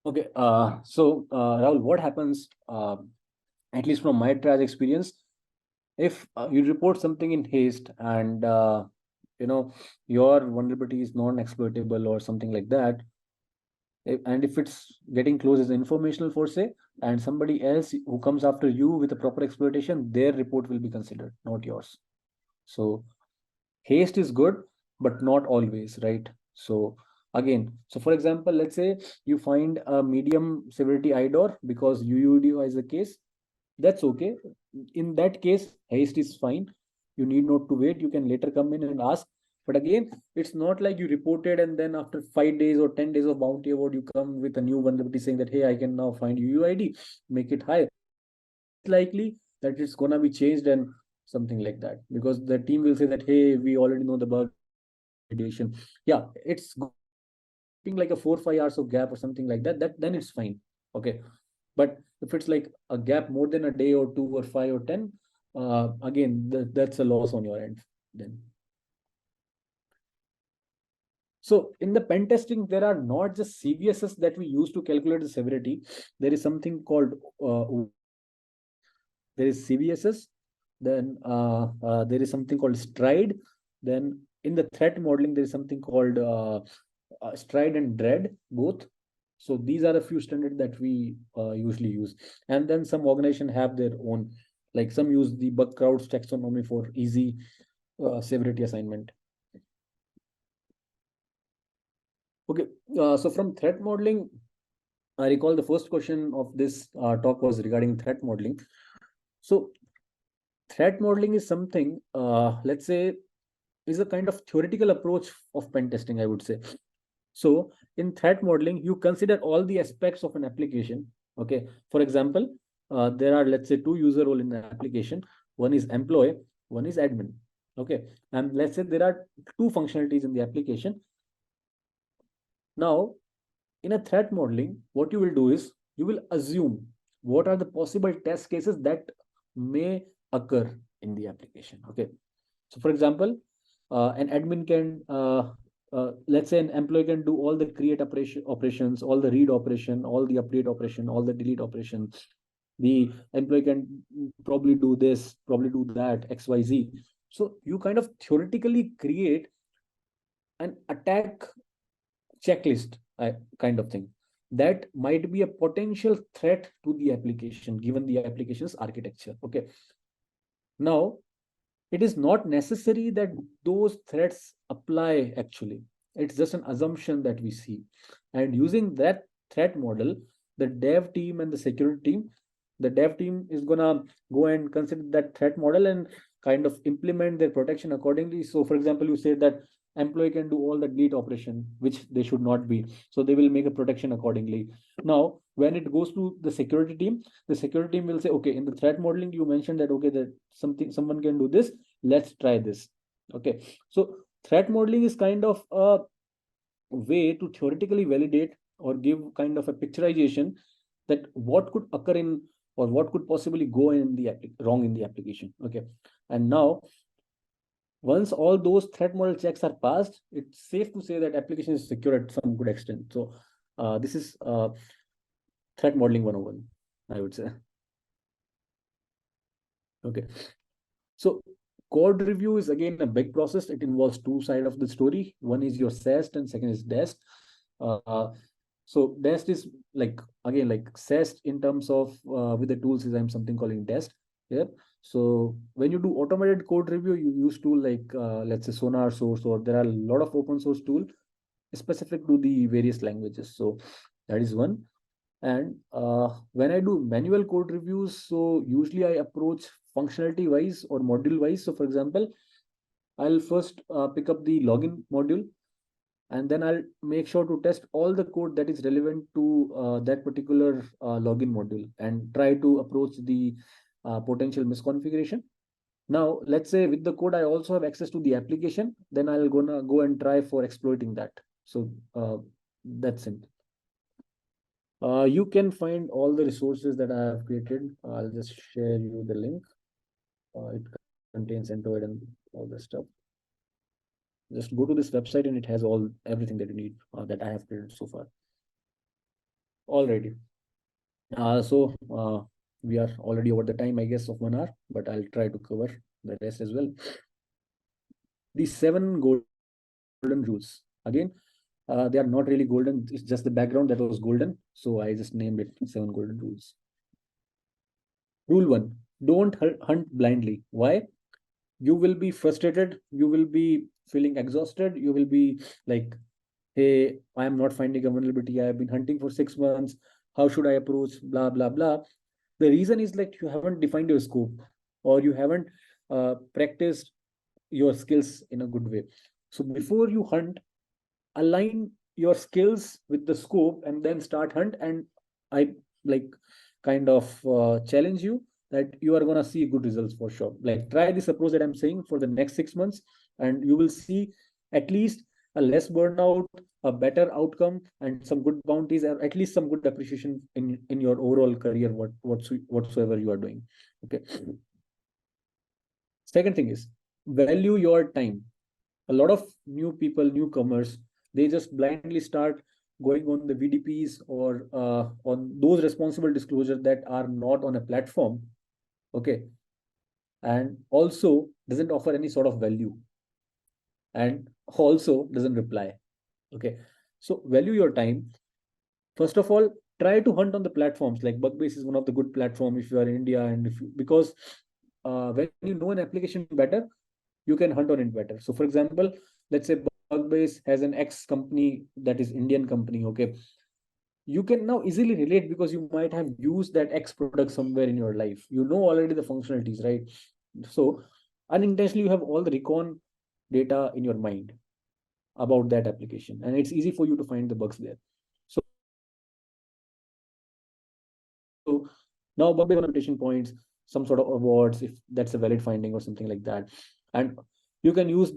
Okay. Rahul, what happens, at least from my triage experience, if you report something in haste and your vulnerability is non-exploitable or something like that, and if it's getting closed as informational for say, and somebody else who comes after you with a proper exploitation, their report will be considered, not yours. So haste is good, but not always, right? So again, so for example, let's say you find a medium severity IDOR because UUD is the case. That's okay. In that case, haste is fine. You need not to wait. You can later come in and ask. But again, it's not like you reported and then after 5 days or 10 days of bounty award, you come with a new vulnerability saying that, hey, I can now find UUID, make it higher. It's likely that it's gonna be changed and something like that, because the team will say that, hey, we already know the bug radiation. Yeah, it's like a 4 or 5 hours of gap or something like that. Then it's fine. Okay. But if it's like a gap more than a day or 2 or 5 or 10, again, that's a loss on your end then. So in the pen testing, there are not just CVSs that we use to calculate the severity. There is something called there is CVSS, then there is something called stride. Then in the threat modeling, there is something called stride and dread both. So these are a few standards that we usually use. And then some organization have their own, like some use the bug crowds taxonomy for easy severity assignment. Okay, so from threat modeling, I recall the first question of this talk was regarding threat modeling. So threat modeling is something, let's say, is a kind of theoretical approach of pen testing, I would say. So in threat modeling, you consider all the aspects of an application. Okay, for example, there are, let's say, two user role in the application. One is employee, one is admin. Okay, and let's say there are two functionalities in the application. Now, in a threat modeling, what you will do is you will assume what are the possible test cases that may occur in the application. Okay, so for example, an admin can let's say an employee can do all the create operations, all the read operation, all the update operation, all the delete operation. The employee can probably do this, probably do that, XYZ. So you kind of theoretically create an attack checklist kind of thing that might be a potential threat to the application given the application's architecture. Okay, now it is not necessary that those threats apply actually. It's just an assumption that we see. And using that threat model, the dev team and the security team, the dev team is gonna go and consider that threat model and kind of implement their protection accordingly. So for example, you said that employee can do all the delete operation, which they should not be. So they will make a protection accordingly. Now, when it goes to the security team will say, okay, in the threat modeling, you mentioned that, okay, that someone can do this. Let's try this. Okay. So threat modeling is kind of a way to theoretically validate or give kind of a picturization that what could occur in or what could possibly go in the wrong in the application. Okay. And now, once all those threat model checks are passed, it's safe to say that application is secure at some good extent. So this is threat modeling 101, I would say. Okay. So code review is again a big process. It involves two sides of the story. One is your SAST and second is DEST. So DEST is like, again, like SAST in terms of with the tools is I'm something calling DEST. Yeah. So when you do automated code review, you use tool like let's say Sonar Source, or there are a lot of open source tool specific to the various languages. So that is one. And when I do manual code reviews, so usually I approach functionality wise or module wise. So for example, I'll first pick up the login module, and then I'll make sure to test all the code that is relevant to that particular login module and try to approach the potential misconfiguration. Now, let's say with the code, I also have access to the application, then I'll gonna go and try for exploiting that. So that's it. You can find all the resources that I have created. I'll just share you the link. It contains Android and all this stuff. Just go to this website and it has everything that you need that I have created so far. Alrighty. So we are already over the time, I guess, of 1 hour, but I'll try to cover the rest as well. The 7 golden rules. Again, they are not really golden. It's just the background that was golden. So I just named it 7 golden rules. Rule 1, don't hunt blindly. Why? You will be frustrated. You will be feeling exhausted. You will be like, hey, I am not finding a vulnerability. I have been hunting for 6 months. How should I approach? Blah, blah, blah. The reason is like you haven't defined your scope, or you haven't practiced your skills in a good way. So before you hunt, align your skills with the scope and then start hunt. And I like kind of challenge you that you are going to see good results for sure. Like try this approach that I'm saying for the next 6 months, and you will see at least a less burnout, a better outcome, and some good bounties, or at least some good appreciation in your overall career, whatsoever you are doing. Okay. Second thing is value your time. A lot of new people, newcomers, they just blindly start going on the VDPs or on those responsible disclosure that are not on a platform. Okay. And also doesn't offer any sort of value, and also doesn't reply. Okay. So value your time. First of all, try to hunt on the platforms like BugBase is one of the good platform if you are in India, and if you, because when you know an application better, you can hunt on it better. So for example, let's say BugBase has an X company that is Indian company. Okay, you can now easily relate because you might have used that X product somewhere in your life. You know already the functionalities, right? So unintentionally you have all the recon data in your mind about that application, and it's easy for you to find the bugs there. So now BugBase reputation points, some sort of awards, if that's a valid finding or something like that. And you can use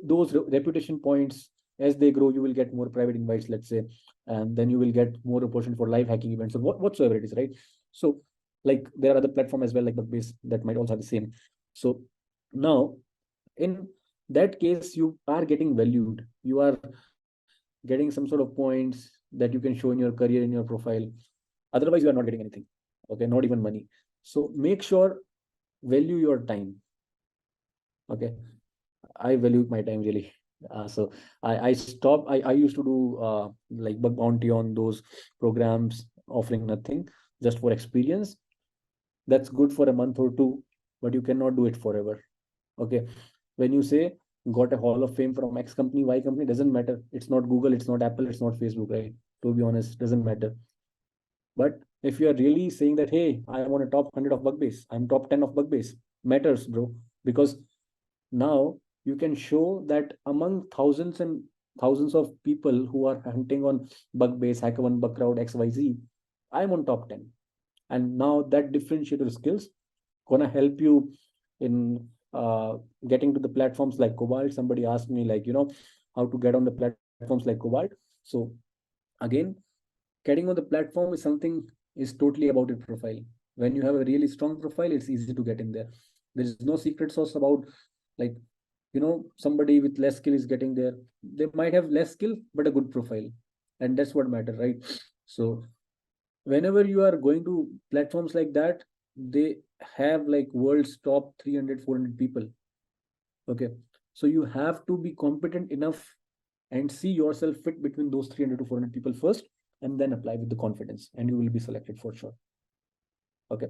those reputation points. As they grow, you will get more private invites, let's say, and then you will get more opportunity for live hacking events or whatsoever it is, right? So like there are other platform as well like BugBase that might also have the same. So now in that case, you are getting valued, you are getting some sort of points that you can show in your career, in your profile. Otherwise you are not getting anything. Okay, not even money. So make sure value your time. Okay, I value my time really. So I stopped. I used to do like bug bounty on those programs offering nothing just for experience. That's good for a month or two, but you cannot do it forever. Okay, when you say got a hall of fame from X company, Y company, doesn't matter. It's not Google, it's not Apple, it's not Facebook, right? To be honest, doesn't matter. But if you are really saying that, hey, I want a top 100 of BugBase, I'm top 10 of BugBase, matters, bro. Because now you can show that among thousands and thousands of people who are hunting on BugBase, HackerOne, BugCrowd, XYZ, I'm on top 10. And now that differentiator skills gonna help you in getting to the platforms like Cobalt. Somebody asked me like, how to get on the platforms like Cobalt. So again, getting on the platform is something is totally about your profile. When you have a really strong profile, it's easy to get in there. There is no secret sauce about like, somebody with less skill is getting there. They might have less skill but a good profile, and that's what matter, right? So whenever you are going to platforms like that, they have like world's top 300 400 people. Okay, so you have to be competent enough and see yourself fit between those 300 to 400 people first, and then apply with the confidence, and you will be selected for sure. Okay,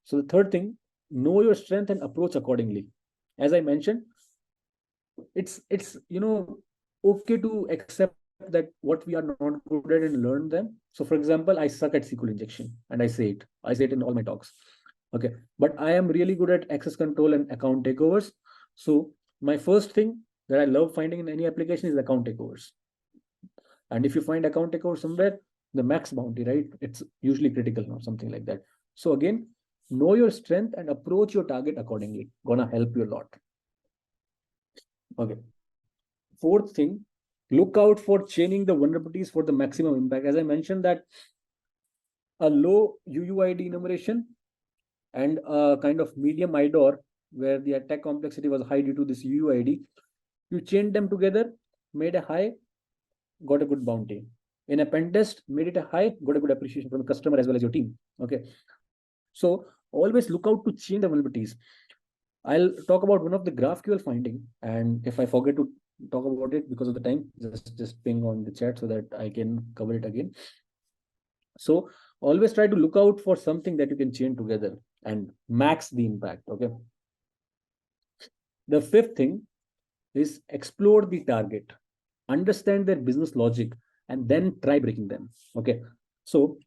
so the third thing, know your strength and approach accordingly. As I mentioned, it's okay to accept that what we are not good at and learn them. So for example, I suck at SQL injection, and I say it in all my talks. Okay, but I am really good at access control and account takeovers. So my first thing that I love finding in any application is account takeovers. And if you find account takeover somewhere, the max bounty, right, it's usually critical or something like that. So again, know your strength and approach your target accordingly, gonna help you a lot. Okay, fourth thing, look out for chaining the vulnerabilities for the maximum impact. As I mentioned that a low UUID enumeration and a kind of medium IDOR where the attack complexity was high due to this UUID, you chained them together, made a high, got a good bounty. In a pen test, made it a high, got a good appreciation from the customer as well as your team. Okay, so always look out to chain the vulnerabilities. I'll talk about one of the GraphQL finding, and if I forget to talk about it because of the time, just ping on the chat so that I can cover it again. So always try to look out for something that you can chain together and max the impact. Okay. The fifth thing is explore the target, understand their business logic, and then try breaking them. Okay. So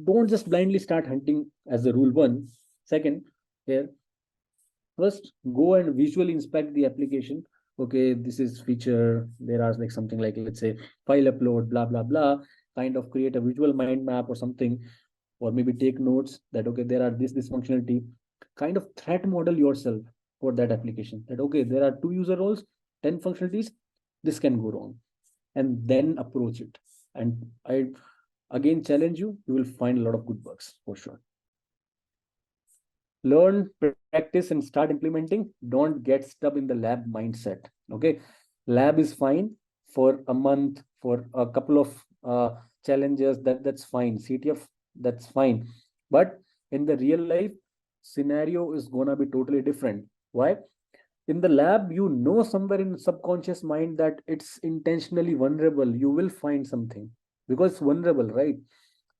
don't just blindly start hunting as the rule one. Second, here, first go and visually inspect the application. Okay, this is feature. There are like something like, let's say, file upload, blah, blah, blah. Kind of create a visual mind map or something, or maybe take notes that, okay, there are this functionality. Kind of threat model yourself for that application. That, okay, there are 2 user roles, 10 functionalities. This can go wrong. And then approach it. And I again challenge you, you will find a lot of good bugs for sure. Learn, practice, and start implementing. Don't get stuck in the lab mindset. Okay, lab is fine for a month, for a couple of challenges, that's fine. CTF, that's fine. But in the real life, scenario is gonna be totally different. Why? In the lab, you know somewhere in subconscious mind that it's intentionally vulnerable. You will find something because it's vulnerable, right?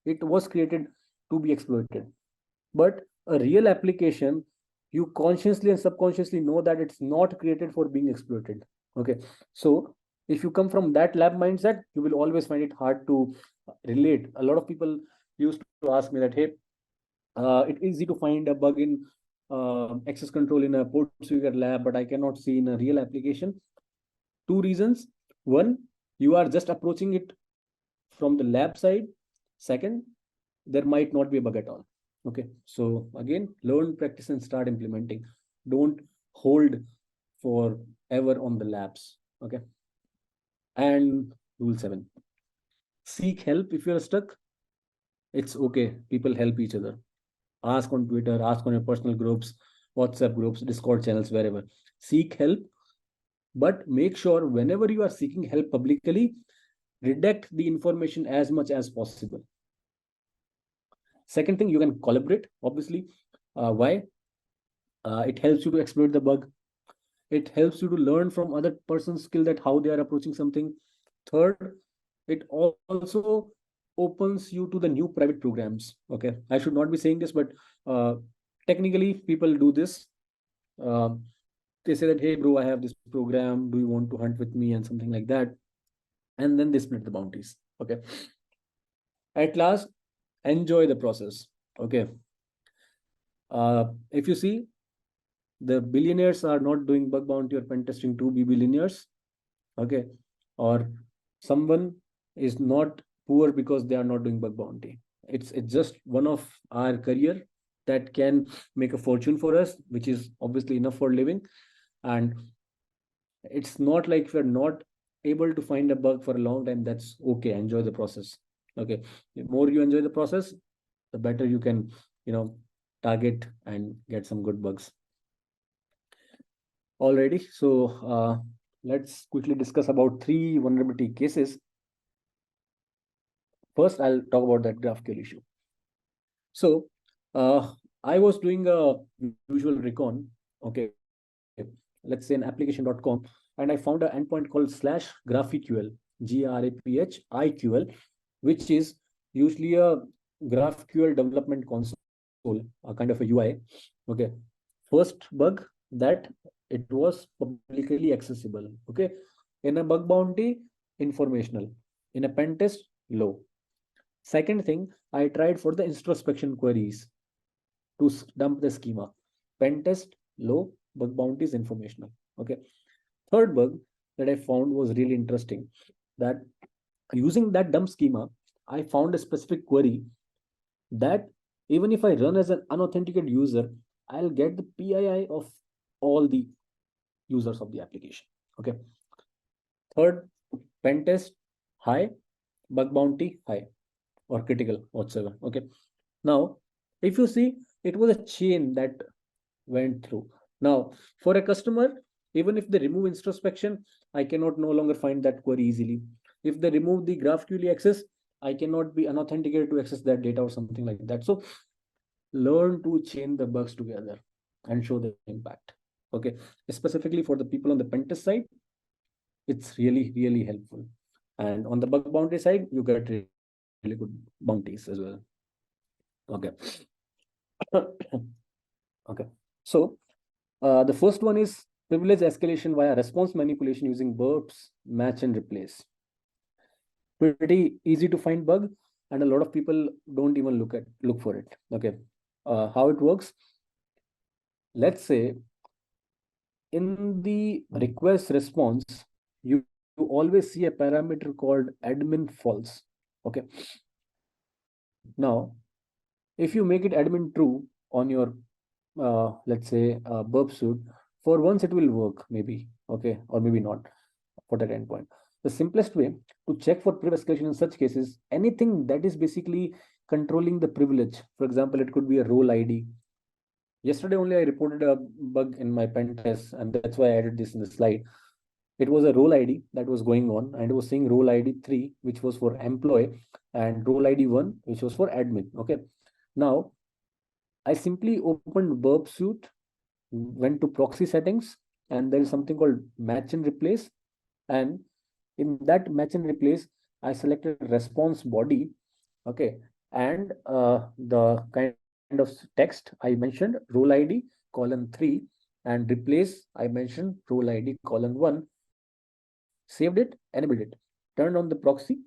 It was created to be exploited. But a real application, you consciously and subconsciously know that it's not created for being exploited. Okay. So if you come from that lab mindset, you will always find it hard to relate. A lot of people used to ask me that, hey, it's easy to find a bug in access control in a port switcher lab, but I cannot see in a real application. Two reasons. One, you are just approaching it from the lab side. Second, there might not be a bug at all. Okay. So again, learn, practice, and start implementing. Don't hold for ever on the labs. Okay. And rule 7. Seek help if you're stuck. It's okay. People help each other. Ask on Twitter, ask on your personal groups, WhatsApp groups, Discord channels, wherever. Seek help, but make sure whenever you are seeking help publicly, redact the information as much as possible. Second thing, you can collaborate, obviously. Why? It helps you to exploit the bug. It helps you to learn from other person's skill that how they are approaching something. Third, it also opens you to the new private programs. Okay, I should not be saying this, but technically people do this. They say that, hey bro, I have this program, do you want to hunt with me, and something like that, and then they split the bounties. Okay, at last, enjoy the process. Okay, if you see, the billionaires are not doing bug bounty or pen testing to be billionaires. Okay, or someone is not poor because they are not doing bug bounty. It's just one of our career that can make a fortune for us, which is obviously enough for living. And it's not like if you're not able to find a bug for a long time, that's okay. Enjoy the process. Okay, the more you enjoy the process, the better you can, target and get some good bugs. Already, so let's quickly discuss about 3 vulnerability cases. First, I'll talk about that GraphQL issue. So I was doing a visual recon, okay, let's say an application.com, and I found an endpoint called /GraphQL, GRAPHIQL, which is usually a GraphQL development console, a kind of a UI. Okay, first bug that it was publicly accessible. Okay, in a bug bounty, informational. In a pen test, low. Second thing, I tried for the introspection queries to dump the schema. Pen test, low. Bug bounty is informational. Okay. Third bug that I found was really interesting, that using that dump schema, I found a specific query that even if I run as an unauthenticated user, I'll get the PII of all the users of the application. Okay. Third, pen test, high. Bug bounty, high or critical whatsoever. Okay. Now, if you see, it was a chain that went through. Now, for a customer, even if they remove introspection, I cannot no longer find that query easily. If they remove the GraphQL access, I cannot be unauthenticated to access that data or something like that. So learn to chain the bugs together and show the impact. Okay, specifically for the people on the pentest side, it's really, really helpful. And on the bug bounty side, you get really good bounties as well. Okay. Okay. So the first one is privilege escalation via response manipulation using burps, match, and replace. Pretty easy to find bug, and a lot of people don't even look for it. Okay. How it works? Let's say in the request response, you always see a parameter called admin false. Okay. Now, if you make it admin true on your let's say burp suit, for once it will work, maybe, okay, or maybe not for that endpoint. The simplest way to check for privilege escalation in such cases, anything that is basically controlling the privilege. For example, it could be a role ID. Yesterday only I reported a bug in my pen test, and that's why I added this in the slide. It was a role ID that was going on, and it was saying role ID 3, which was for employee, and role ID 1, which was for admin. Okay. Now, I simply opened Burp Suite, went to proxy settings, and there is something called match and replace. And in that match and replace, I selected response body. Okay. And the kind of text I mentioned role ID colon 3, and replace I mentioned role ID colon 1, saved it, enabled it, turned on the proxy.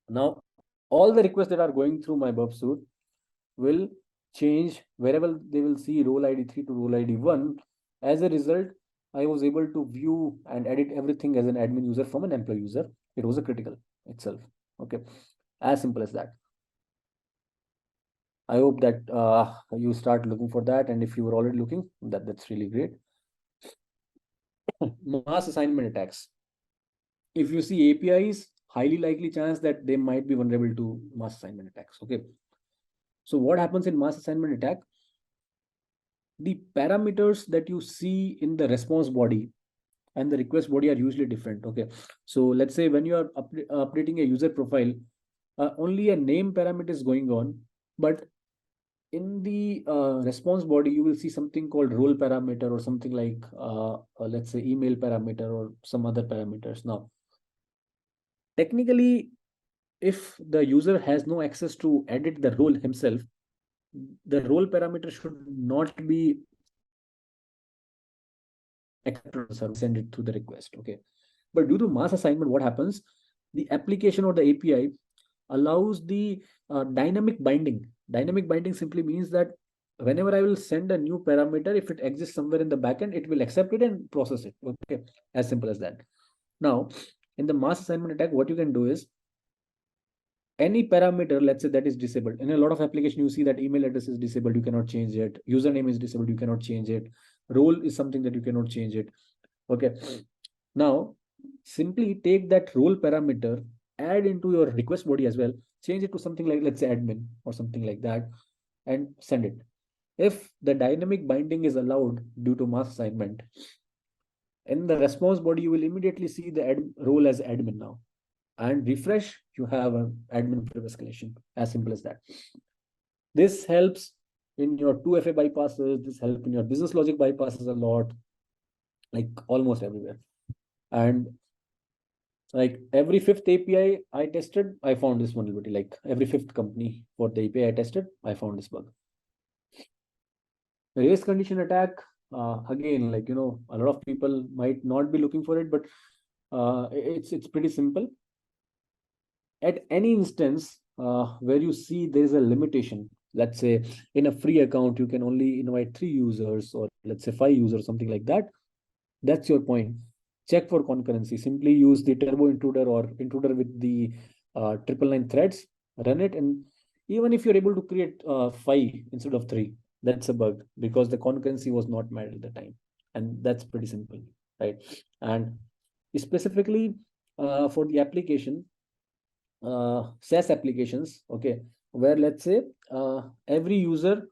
Now, all the requests that are going through my burp suite will change wherever they will see role ID 3 to role ID 1. As a result, I was able to view and edit everything as an admin user from an employee user. It was a critical itself. Okay. As simple as that. I hope that you start looking for that. And if you were already looking, that's really great. Mass assignment attacks. If you see APIs, highly likely chance that they might be vulnerable to mass assignment attacks. Okay. So what happens in mass assignment attack? The parameters that you see in the response body and the request body are usually different. Okay. So let's say when you are updating a user profile, only a name parameter is going on, but in the response body, you will see something called role parameter or something like, let's say, email parameter or some other parameters. Now, technically, if the user has no access to edit the role himself, the role parameter should not be accepted on the server, send it through the request. Okay. But due to mass assignment, what happens? The application or the API allows the dynamic binding. Dynamic binding simply means that whenever I will send a new parameter, if it exists somewhere in the backend, it will accept it and process it. Okay. As simple as that. Now, in the mass assignment attack, what you can do is any parameter, let's say, that is disabled. In a lot of application, you see that email address is disabled, you cannot change it. Username is disabled, you cannot change it. Role is something that you cannot change it. Okay. Now, simply take that role parameter, add into your request body as well, change it to something like, let's say, admin or something like that, and send it. If the dynamic binding is allowed due to mass assignment, in the response body, you will immediately see the role as admin now. And refresh, you have an admin privilege escalation. As simple as that. This helps in your 2FA bypasses. This helps in your business logic bypasses a lot, like almost everywhere. And like every fifth API I tested, I found this vulnerability. Like every fifth company for the API I tested, I found this bug. Race condition attack, again, like, a lot of people might not be looking for it, but it's pretty simple. At any instance where you see there is a limitation, let's say in a free account, you can only invite 3 users, or let's say 5 users, something like that. That's your point. Check for concurrency. Simply use the turbo intruder or intruder with the 999 threads, run it. And even if you're able to create 5 instead of 3, that's a bug because the concurrency was not met at the time. And that's pretty simple, right? And specifically for the application, SaaS applications, okay, where let's say every user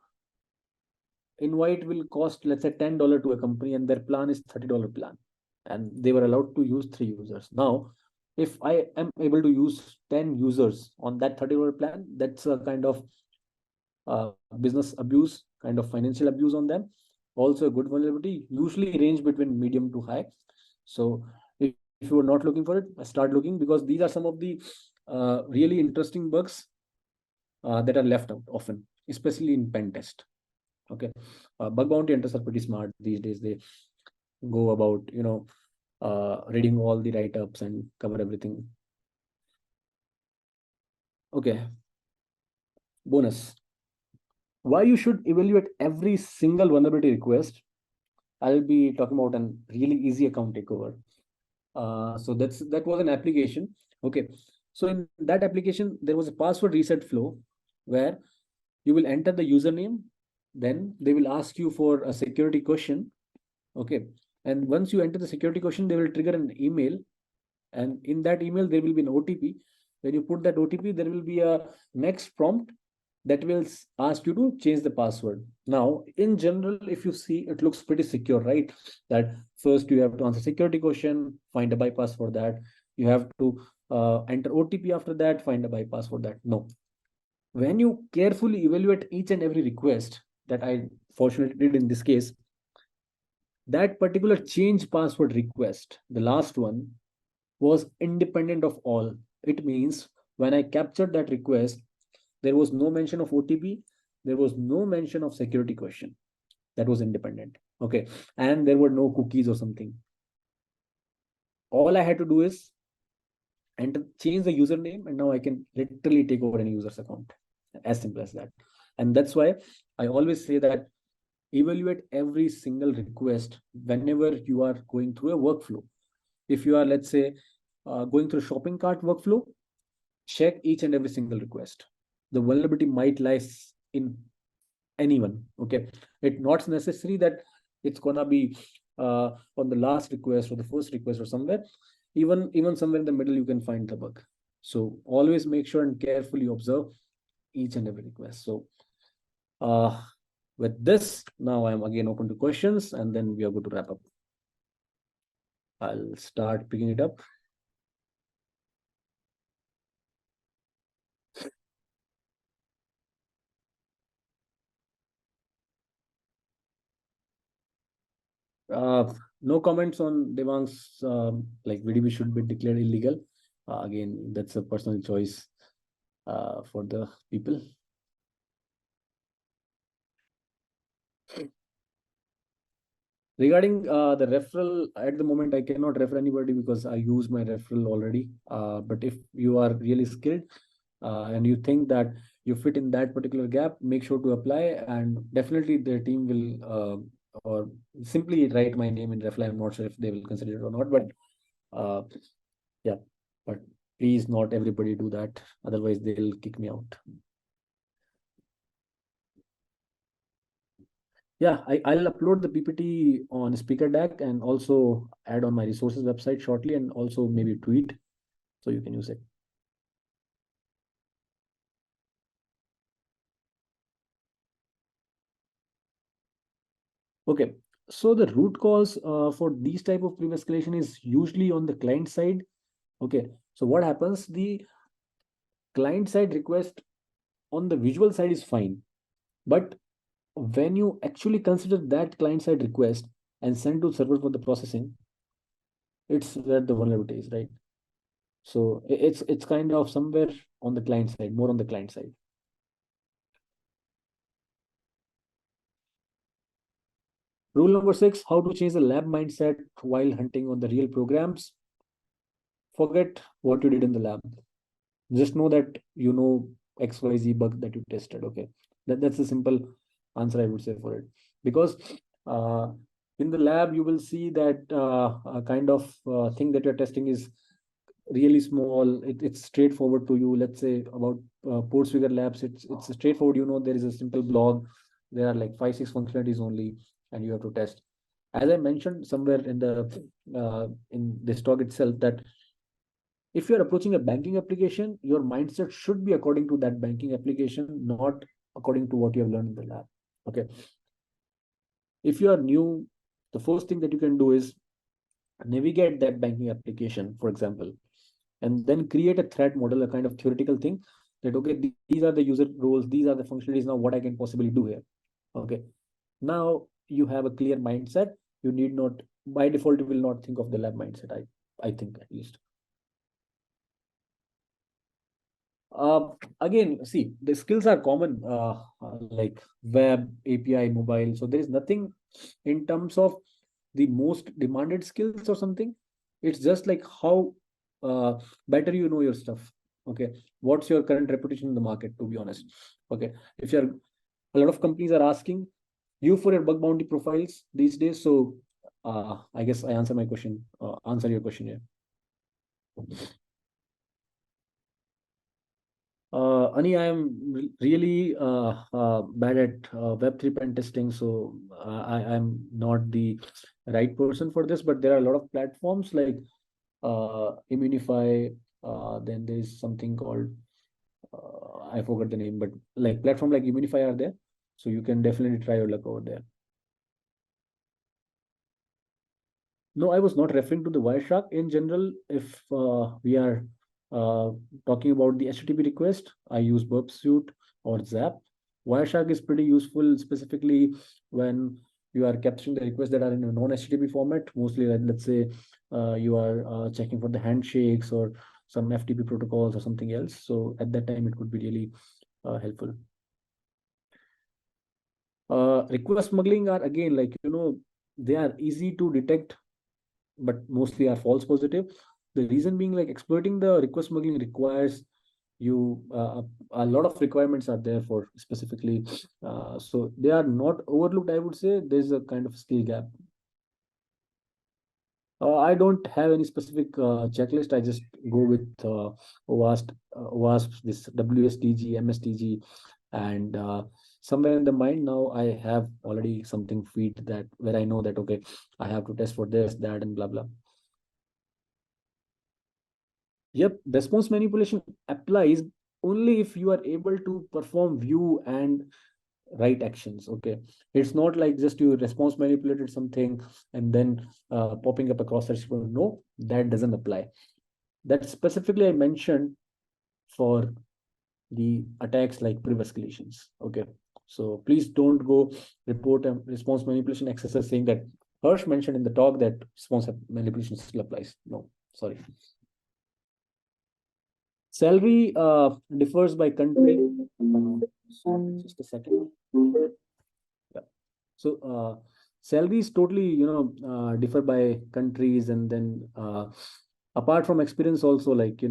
invite will cost, let's say, $10 to a company, and their plan is $30 plan, and they were allowed to use 3 users. Now, if I am able to use 10 users on that $30 plan, that's a kind of business abuse, kind of financial abuse on them. Also a good vulnerability, usually range between medium to high. So if you are not looking for it, start looking, because these are some of the really interesting bugs that are left out often, especially in pen test. Okay. Bug bounty hunters are pretty smart these days. They go about, reading all the write-ups and cover everything. Okay. Bonus. Why you should evaluate every single vulnerability request. I'll be talking about a really easy account takeover. So that was an application. Okay. So in that application, there was a password reset flow where you will enter the username, then they will ask you for a security question. Okay. And once you enter the security question, they will trigger an email. And in that email, there will be an OTP. When you put that OTP, there will be a next prompt that will ask you to change the password. Now, in general, if you see, it looks pretty secure, right? That first you have to answer security question, find a bypass for that. You have to enter OTP after that, find a bypass for that. No. when you carefully evaluate each and every request that I fortunately did in this case, that particular change password request, the last one, was independent of all. It means when I captured that request, there was no mention of OTP, there was no mention of security question. That was independent. Okay. And there were no cookies or something. All I had to do is enter, change the username, and now I can literally take over any user's account. As simple as that. And that's why I always say that evaluate every single request whenever you are going through a workflow. If you are, let's say, going through a shopping cart workflow, check each and every single request. The vulnerability might lie in anyone. Okay, it's not necessary that it's gonna be on the last request or the first request or somewhere. Even somewhere in the middle, you can find the bug. So always make sure and carefully observe each and every request. So with this, now I'm again open to questions, and then we are going to wrap up. I'll start picking it up. No comments on Devang's like VDB should be declared illegal. Again, that's a personal choice for the people. Regarding the referral, at the moment, I cannot refer anybody because I use my referral already. But if you are really skilled and you think that you fit in that particular gap, make sure to apply, and definitely their team will or simply write my name in referral. I'm not sure if they will consider it or not, but yeah, but please not everybody do that. Otherwise, they'll kick me out. Yeah, I'll upload the PPT on Speaker Deck and also add on my resources website shortly, and also maybe tweet so you can use it. Okay, so the root cause for these type of previous escalation is usually on the client side. Okay, so what happens? The client side request on the visual side is fine, but when you actually consider that client side request and send to server for the processing, it's where the vulnerability is, right? So it's kind of somewhere on the client side, more on the client side. Rule number 6, how to change the lab mindset while hunting on the real programs. Forget what you did in the lab. Just know that you know XYZ bug that you tested. Okay. That's a simple answer I would say for it. Because uh, in the lab, you will see that a kind of thing that you're testing is really small. It's straightforward to you. Let's say about Portsfigure labs, it's straightforward. You know, there is a simple blog. There are like 5-6 functionalities only, and you have to test. As I mentioned somewhere in this talk itself, that if you're approaching a banking application, your mindset should be according to that banking application, not according to what you have learned in the lab. Okay. If you are new, the first thing that you can do is navigate that banking application, for example, and then create a threat model, a kind of theoretical thing that, okay, these are the user roles, these are the functionalities, now what I can possibly do here. Okay. Now you have a clear mindset. You need not, by default, you will not think of the lab mindset. I think at least. Uh, Again, see, the skills are common, like web, API, mobile. So there is nothing in terms of the most demanded skills or something. It's just like how better you know your stuff. Okay, what's your current reputation in the market? To be honest, okay, if you're, a lot of companies are asking you for your bug bounty profiles these days. So I guess I answer my question. Answer your question here. Ani, I am really bad at Web3 pen testing, so I'm not the right person for this. But there are a lot of platforms like Immunify. Then there is something called I forgot the name, but like platform like Immunify are there, so you can definitely try your luck over there. No, I was not referring to the Wireshark. In general, if we are uh, talking about the HTTP request, I use Burp Suite. or Zap. Wireshark is pretty useful, specifically when you are capturing the requests that are in a non-HTTP format. Mostly, let's say you are checking for the handshakes or some FTP protocols or something else. So at that time, it could be really helpful. Request smuggling are, again, like, they are easy to detect, but mostly are false positive. The reason being, like, exploiting the request smuggling requires you a lot of requirements are there for specifically, so they are not overlooked, I would say. There's a kind of skill gap. I don't have any specific checklist. I just go with WASP, this WSTG, MSTG, and somewhere in the mind now I have already something feed that where I know that, okay, I have to test for this, that, and blah blah. Yep, response manipulation applies only if you are able to perform view and write actions. Okay, it's not like just you response manipulated something and then popping up across search. No, that doesn't apply. That specifically I mentioned for the attacks like previous escalations. Okay, so please don't go report a response manipulation exercise saying that Hirsch mentioned in the talk that response manipulation still applies. No, sorry. Salary differs by country. Just a second. Yeah. So salaries totally, differ by countries, and then apart from experience, also, like,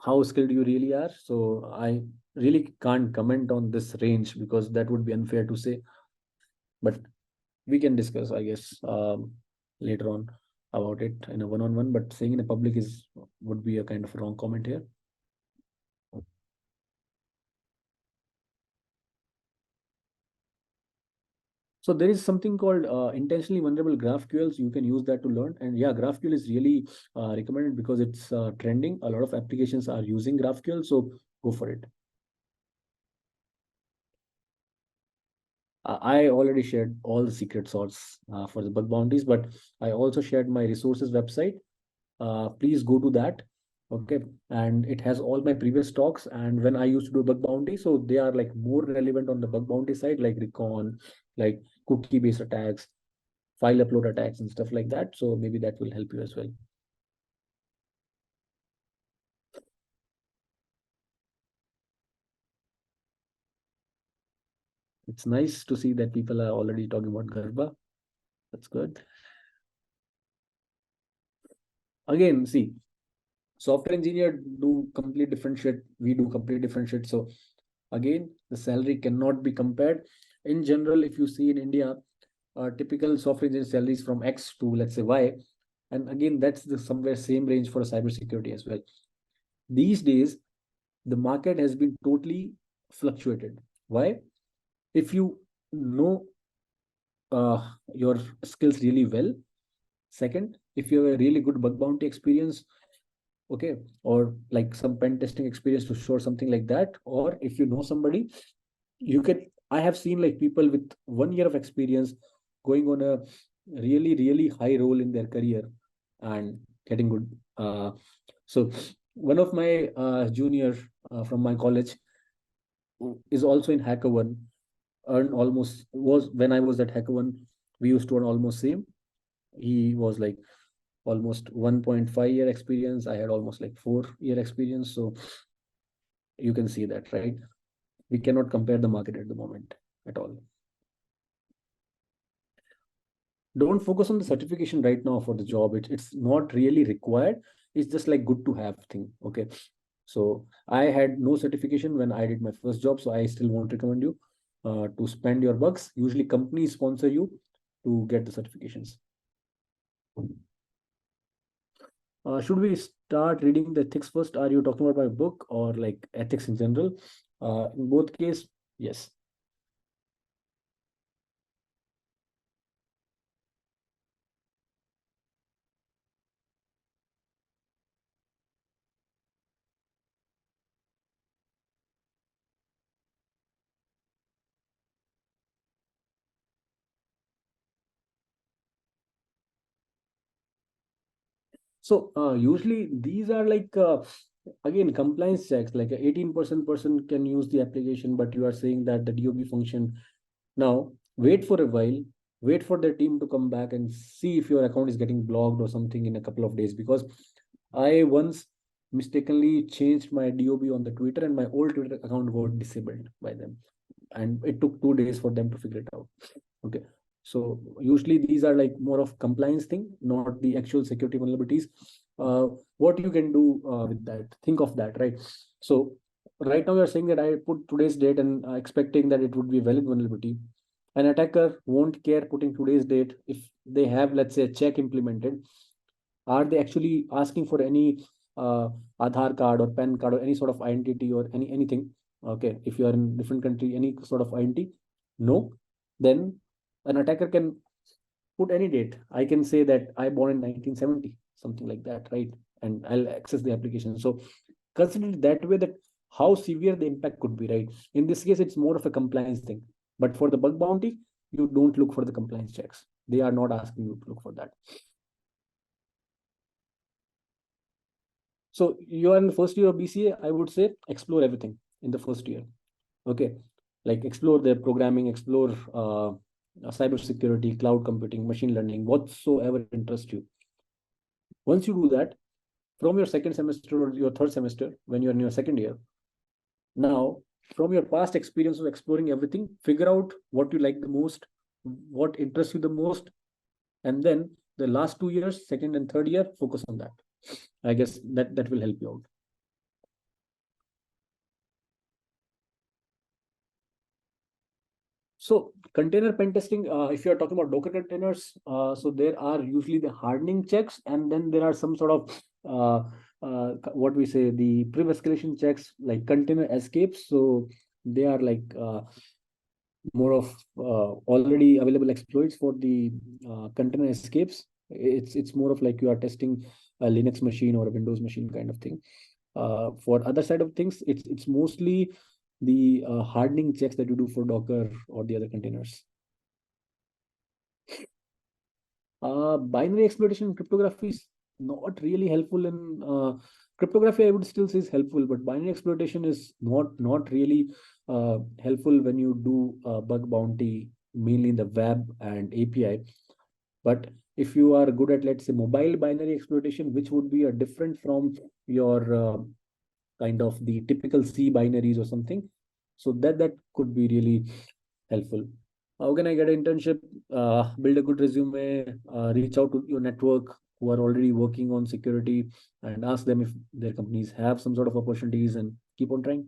how skilled you really are. So I really can't comment on this range because that would be unfair to say. But we can discuss, I guess, later on about it in a one-on-one. But saying in a public is would be a kind of wrong comment here. So there is something called intentionally vulnerable GraphQLs. You can use that to learn. And yeah, GraphQL is really recommended because it's trending. A lot of applications are using GraphQL, so go for it. I already shared all the secret sauce for the bug bounties, but I also shared my resources website. Please go to that. Okay, and it has all my previous talks and when I used to do bug bounty, so they are like more relevant on the bug bounty side, like recon, like cookie based attacks, file upload attacks, and stuff like that. So maybe that will help you as well. It's nice to see that people are already talking about Garba. That's good. Again, see, software engineer do complete different shit. We do complete different shit. So again, the salary cannot be compared. In general, if you see in India, typical software engineer salaries from X to, let's say, Y, and again, that's the somewhere same range for a cybersecurity as well. These days, the market has been totally fluctuated. Why? If you know your skills really well. Second, if you have a really good bug bounty experience, okay, or like some pen testing experience to show something like that, or if you know somebody, you can. I have seen like people with 1 year of experience going on a really, really high role in their career and getting good. So one of my junior from my college is also in HackerOne, earned almost was when I was at HackerOne, we used to earn almost same. He was like almost 1.5 year experience. I had almost like 4 year experience. So you can see that, right? We cannot compare the market at the moment at all. Don't focus on the certification right now for the job. It's not really required. It's just like good to have thing. Okay. So I had no certification when I did my first job. So I still won't recommend you to spend your bucks. Usually companies sponsor you to get the certifications. Should we start reading the ethics first? Are you talking about my book or like ethics in general? In both case, yes. So usually these are like again, compliance checks, like a 18% person can use the application, but you are saying that the DOB function. Now, wait for a while, wait for the team to come back and see if your account is getting blocked or something in a couple of days. Because I once mistakenly changed my DOB on the Twitter and my old Twitter account got disabled by them. And it took 2 days for them to figure it out. Okay. So usually these are like more of compliance thing, not the actual security vulnerabilities. What you can do with that? Think of that, right? So right now you're saying that I put today's date and expecting that it would be a valid vulnerability. An attacker won't care putting today's date if they have, let's say, a check implemented. Are they actually asking for any Aadhaar card or PAN card or any sort of identity or anything? Okay, if you are in different country, any sort of identity, no. Then an attacker can put any date. I can say that I born in 1970, something like that, right? And I'll access the application. So consider it that way, that how severe the impact could be, right? In this case, it's more of a compliance thing. But for the bug bounty, you don't look for the compliance checks. They are not asking you to look for that. So you are in the first year of BCA, I would say explore everything in the first year. Okay. Like explore the programming, explore cyber security, cloud computing, machine learning, whatsoever interests you. Once you do that, from your second semester or your third semester, when you're in your second year, now from your past experience of exploring everything, figure out what you like the most, what interests you the most, and then the last 2 years, second and third year, focus on that. I guess that will help you out. So container pen testing, if you are talking about Docker containers, so there are usually the hardening checks, and then there are some sort of what we say, the pre-escalation checks, like container escapes. So they are like more of already available exploits for the container escapes. It's more of like you are testing a Linux machine or a Windows machine kind of thing. For other side of things, it's mostly the hardening checks that you do for Docker or the other containers. Binary exploitation in cryptography is not really helpful in cryptography. I would still say is helpful, but binary exploitation is not really helpful when you do bug bounty, mainly in the web and API. But if you are good at, let's say, mobile binary exploitation, which would be a different from your kind of the typical C binaries or something, so that could be really helpful. How can I get an internship? Build a good resume, reach out to your network who are already working on security, and ask them if their companies have some sort of opportunities, and keep on trying.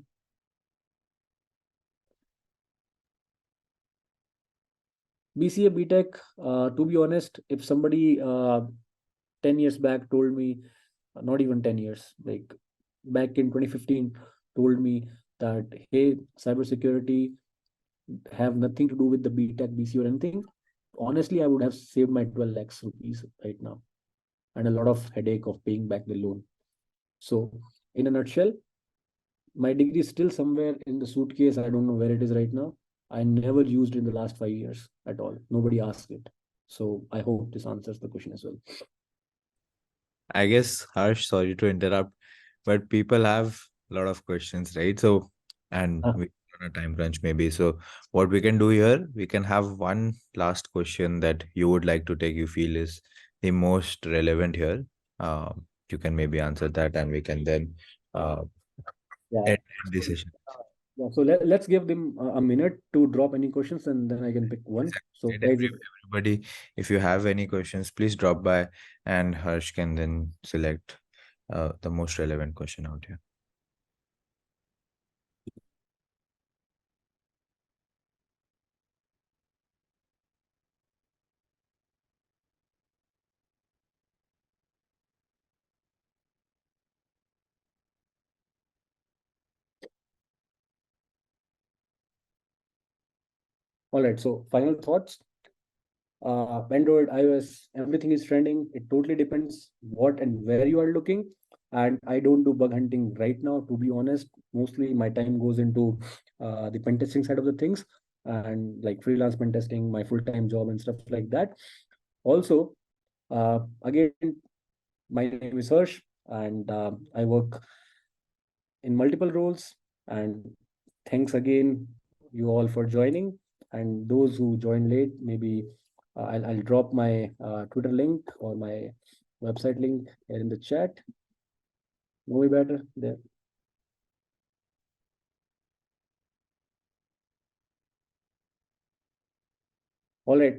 BCA, BTech, to be honest, if somebody 10 years back told me, not even 10 years, like back in 2015, told me that, hey, cybersecurity have nothing to do with the BTech, BC or anything, honestly, I would have saved my 12 lakhs rupees right now and a lot of headache of paying back the loan. So, in a nutshell, my degree is still somewhere in the suitcase. I don't know where it is right now. I never used it in the last 5 years at all. Nobody asked it. So, I hope this answers the question as well. I guess, Harsh, sorry to interrupt, but people have a lot of questions, right? So, and Ah, we're on a time crunch maybe. So, what we can do here, we can have one last question that you would like to take, you feel is the most relevant here. You can maybe answer that, and we can then uh, yeah. end this session. Yeah, so let's give them a minute to drop any questions and then I can pick one. So, And guys, everybody, if you have any questions, please drop by, and Harsh can then select the most relevant question out here. all right. So, final thoughts. Android, iOS, everything is trending. It totally depends what and where you are looking. And I don't do bug hunting right now, to be honest. Mostly my time goes into the pen testing side of the things, and like freelance pen testing, my full-time job and stuff like that. Also, again, my name is Harsh, and I work in multiple roles. And thanks again, you all, for joining. And those who joined late, maybe I'll drop my Twitter link or my website link here in the chat. Know me better there. All right.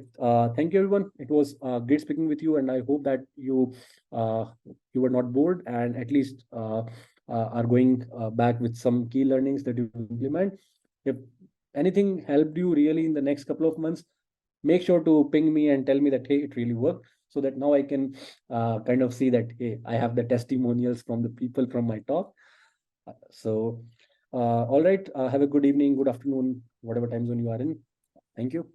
Thank you, everyone. It was great speaking with you, and I hope that uh, you were not bored, and at least are going back with some key learnings that you implement. If anything helped you really in the next couple of months, make sure to ping me and tell me that, hey, it really worked, so that now I can kind of see that, hey, I have the testimonials from the people from my talk. So, all right. Have a good evening, good afternoon, whatever time zone you are in. Thank you.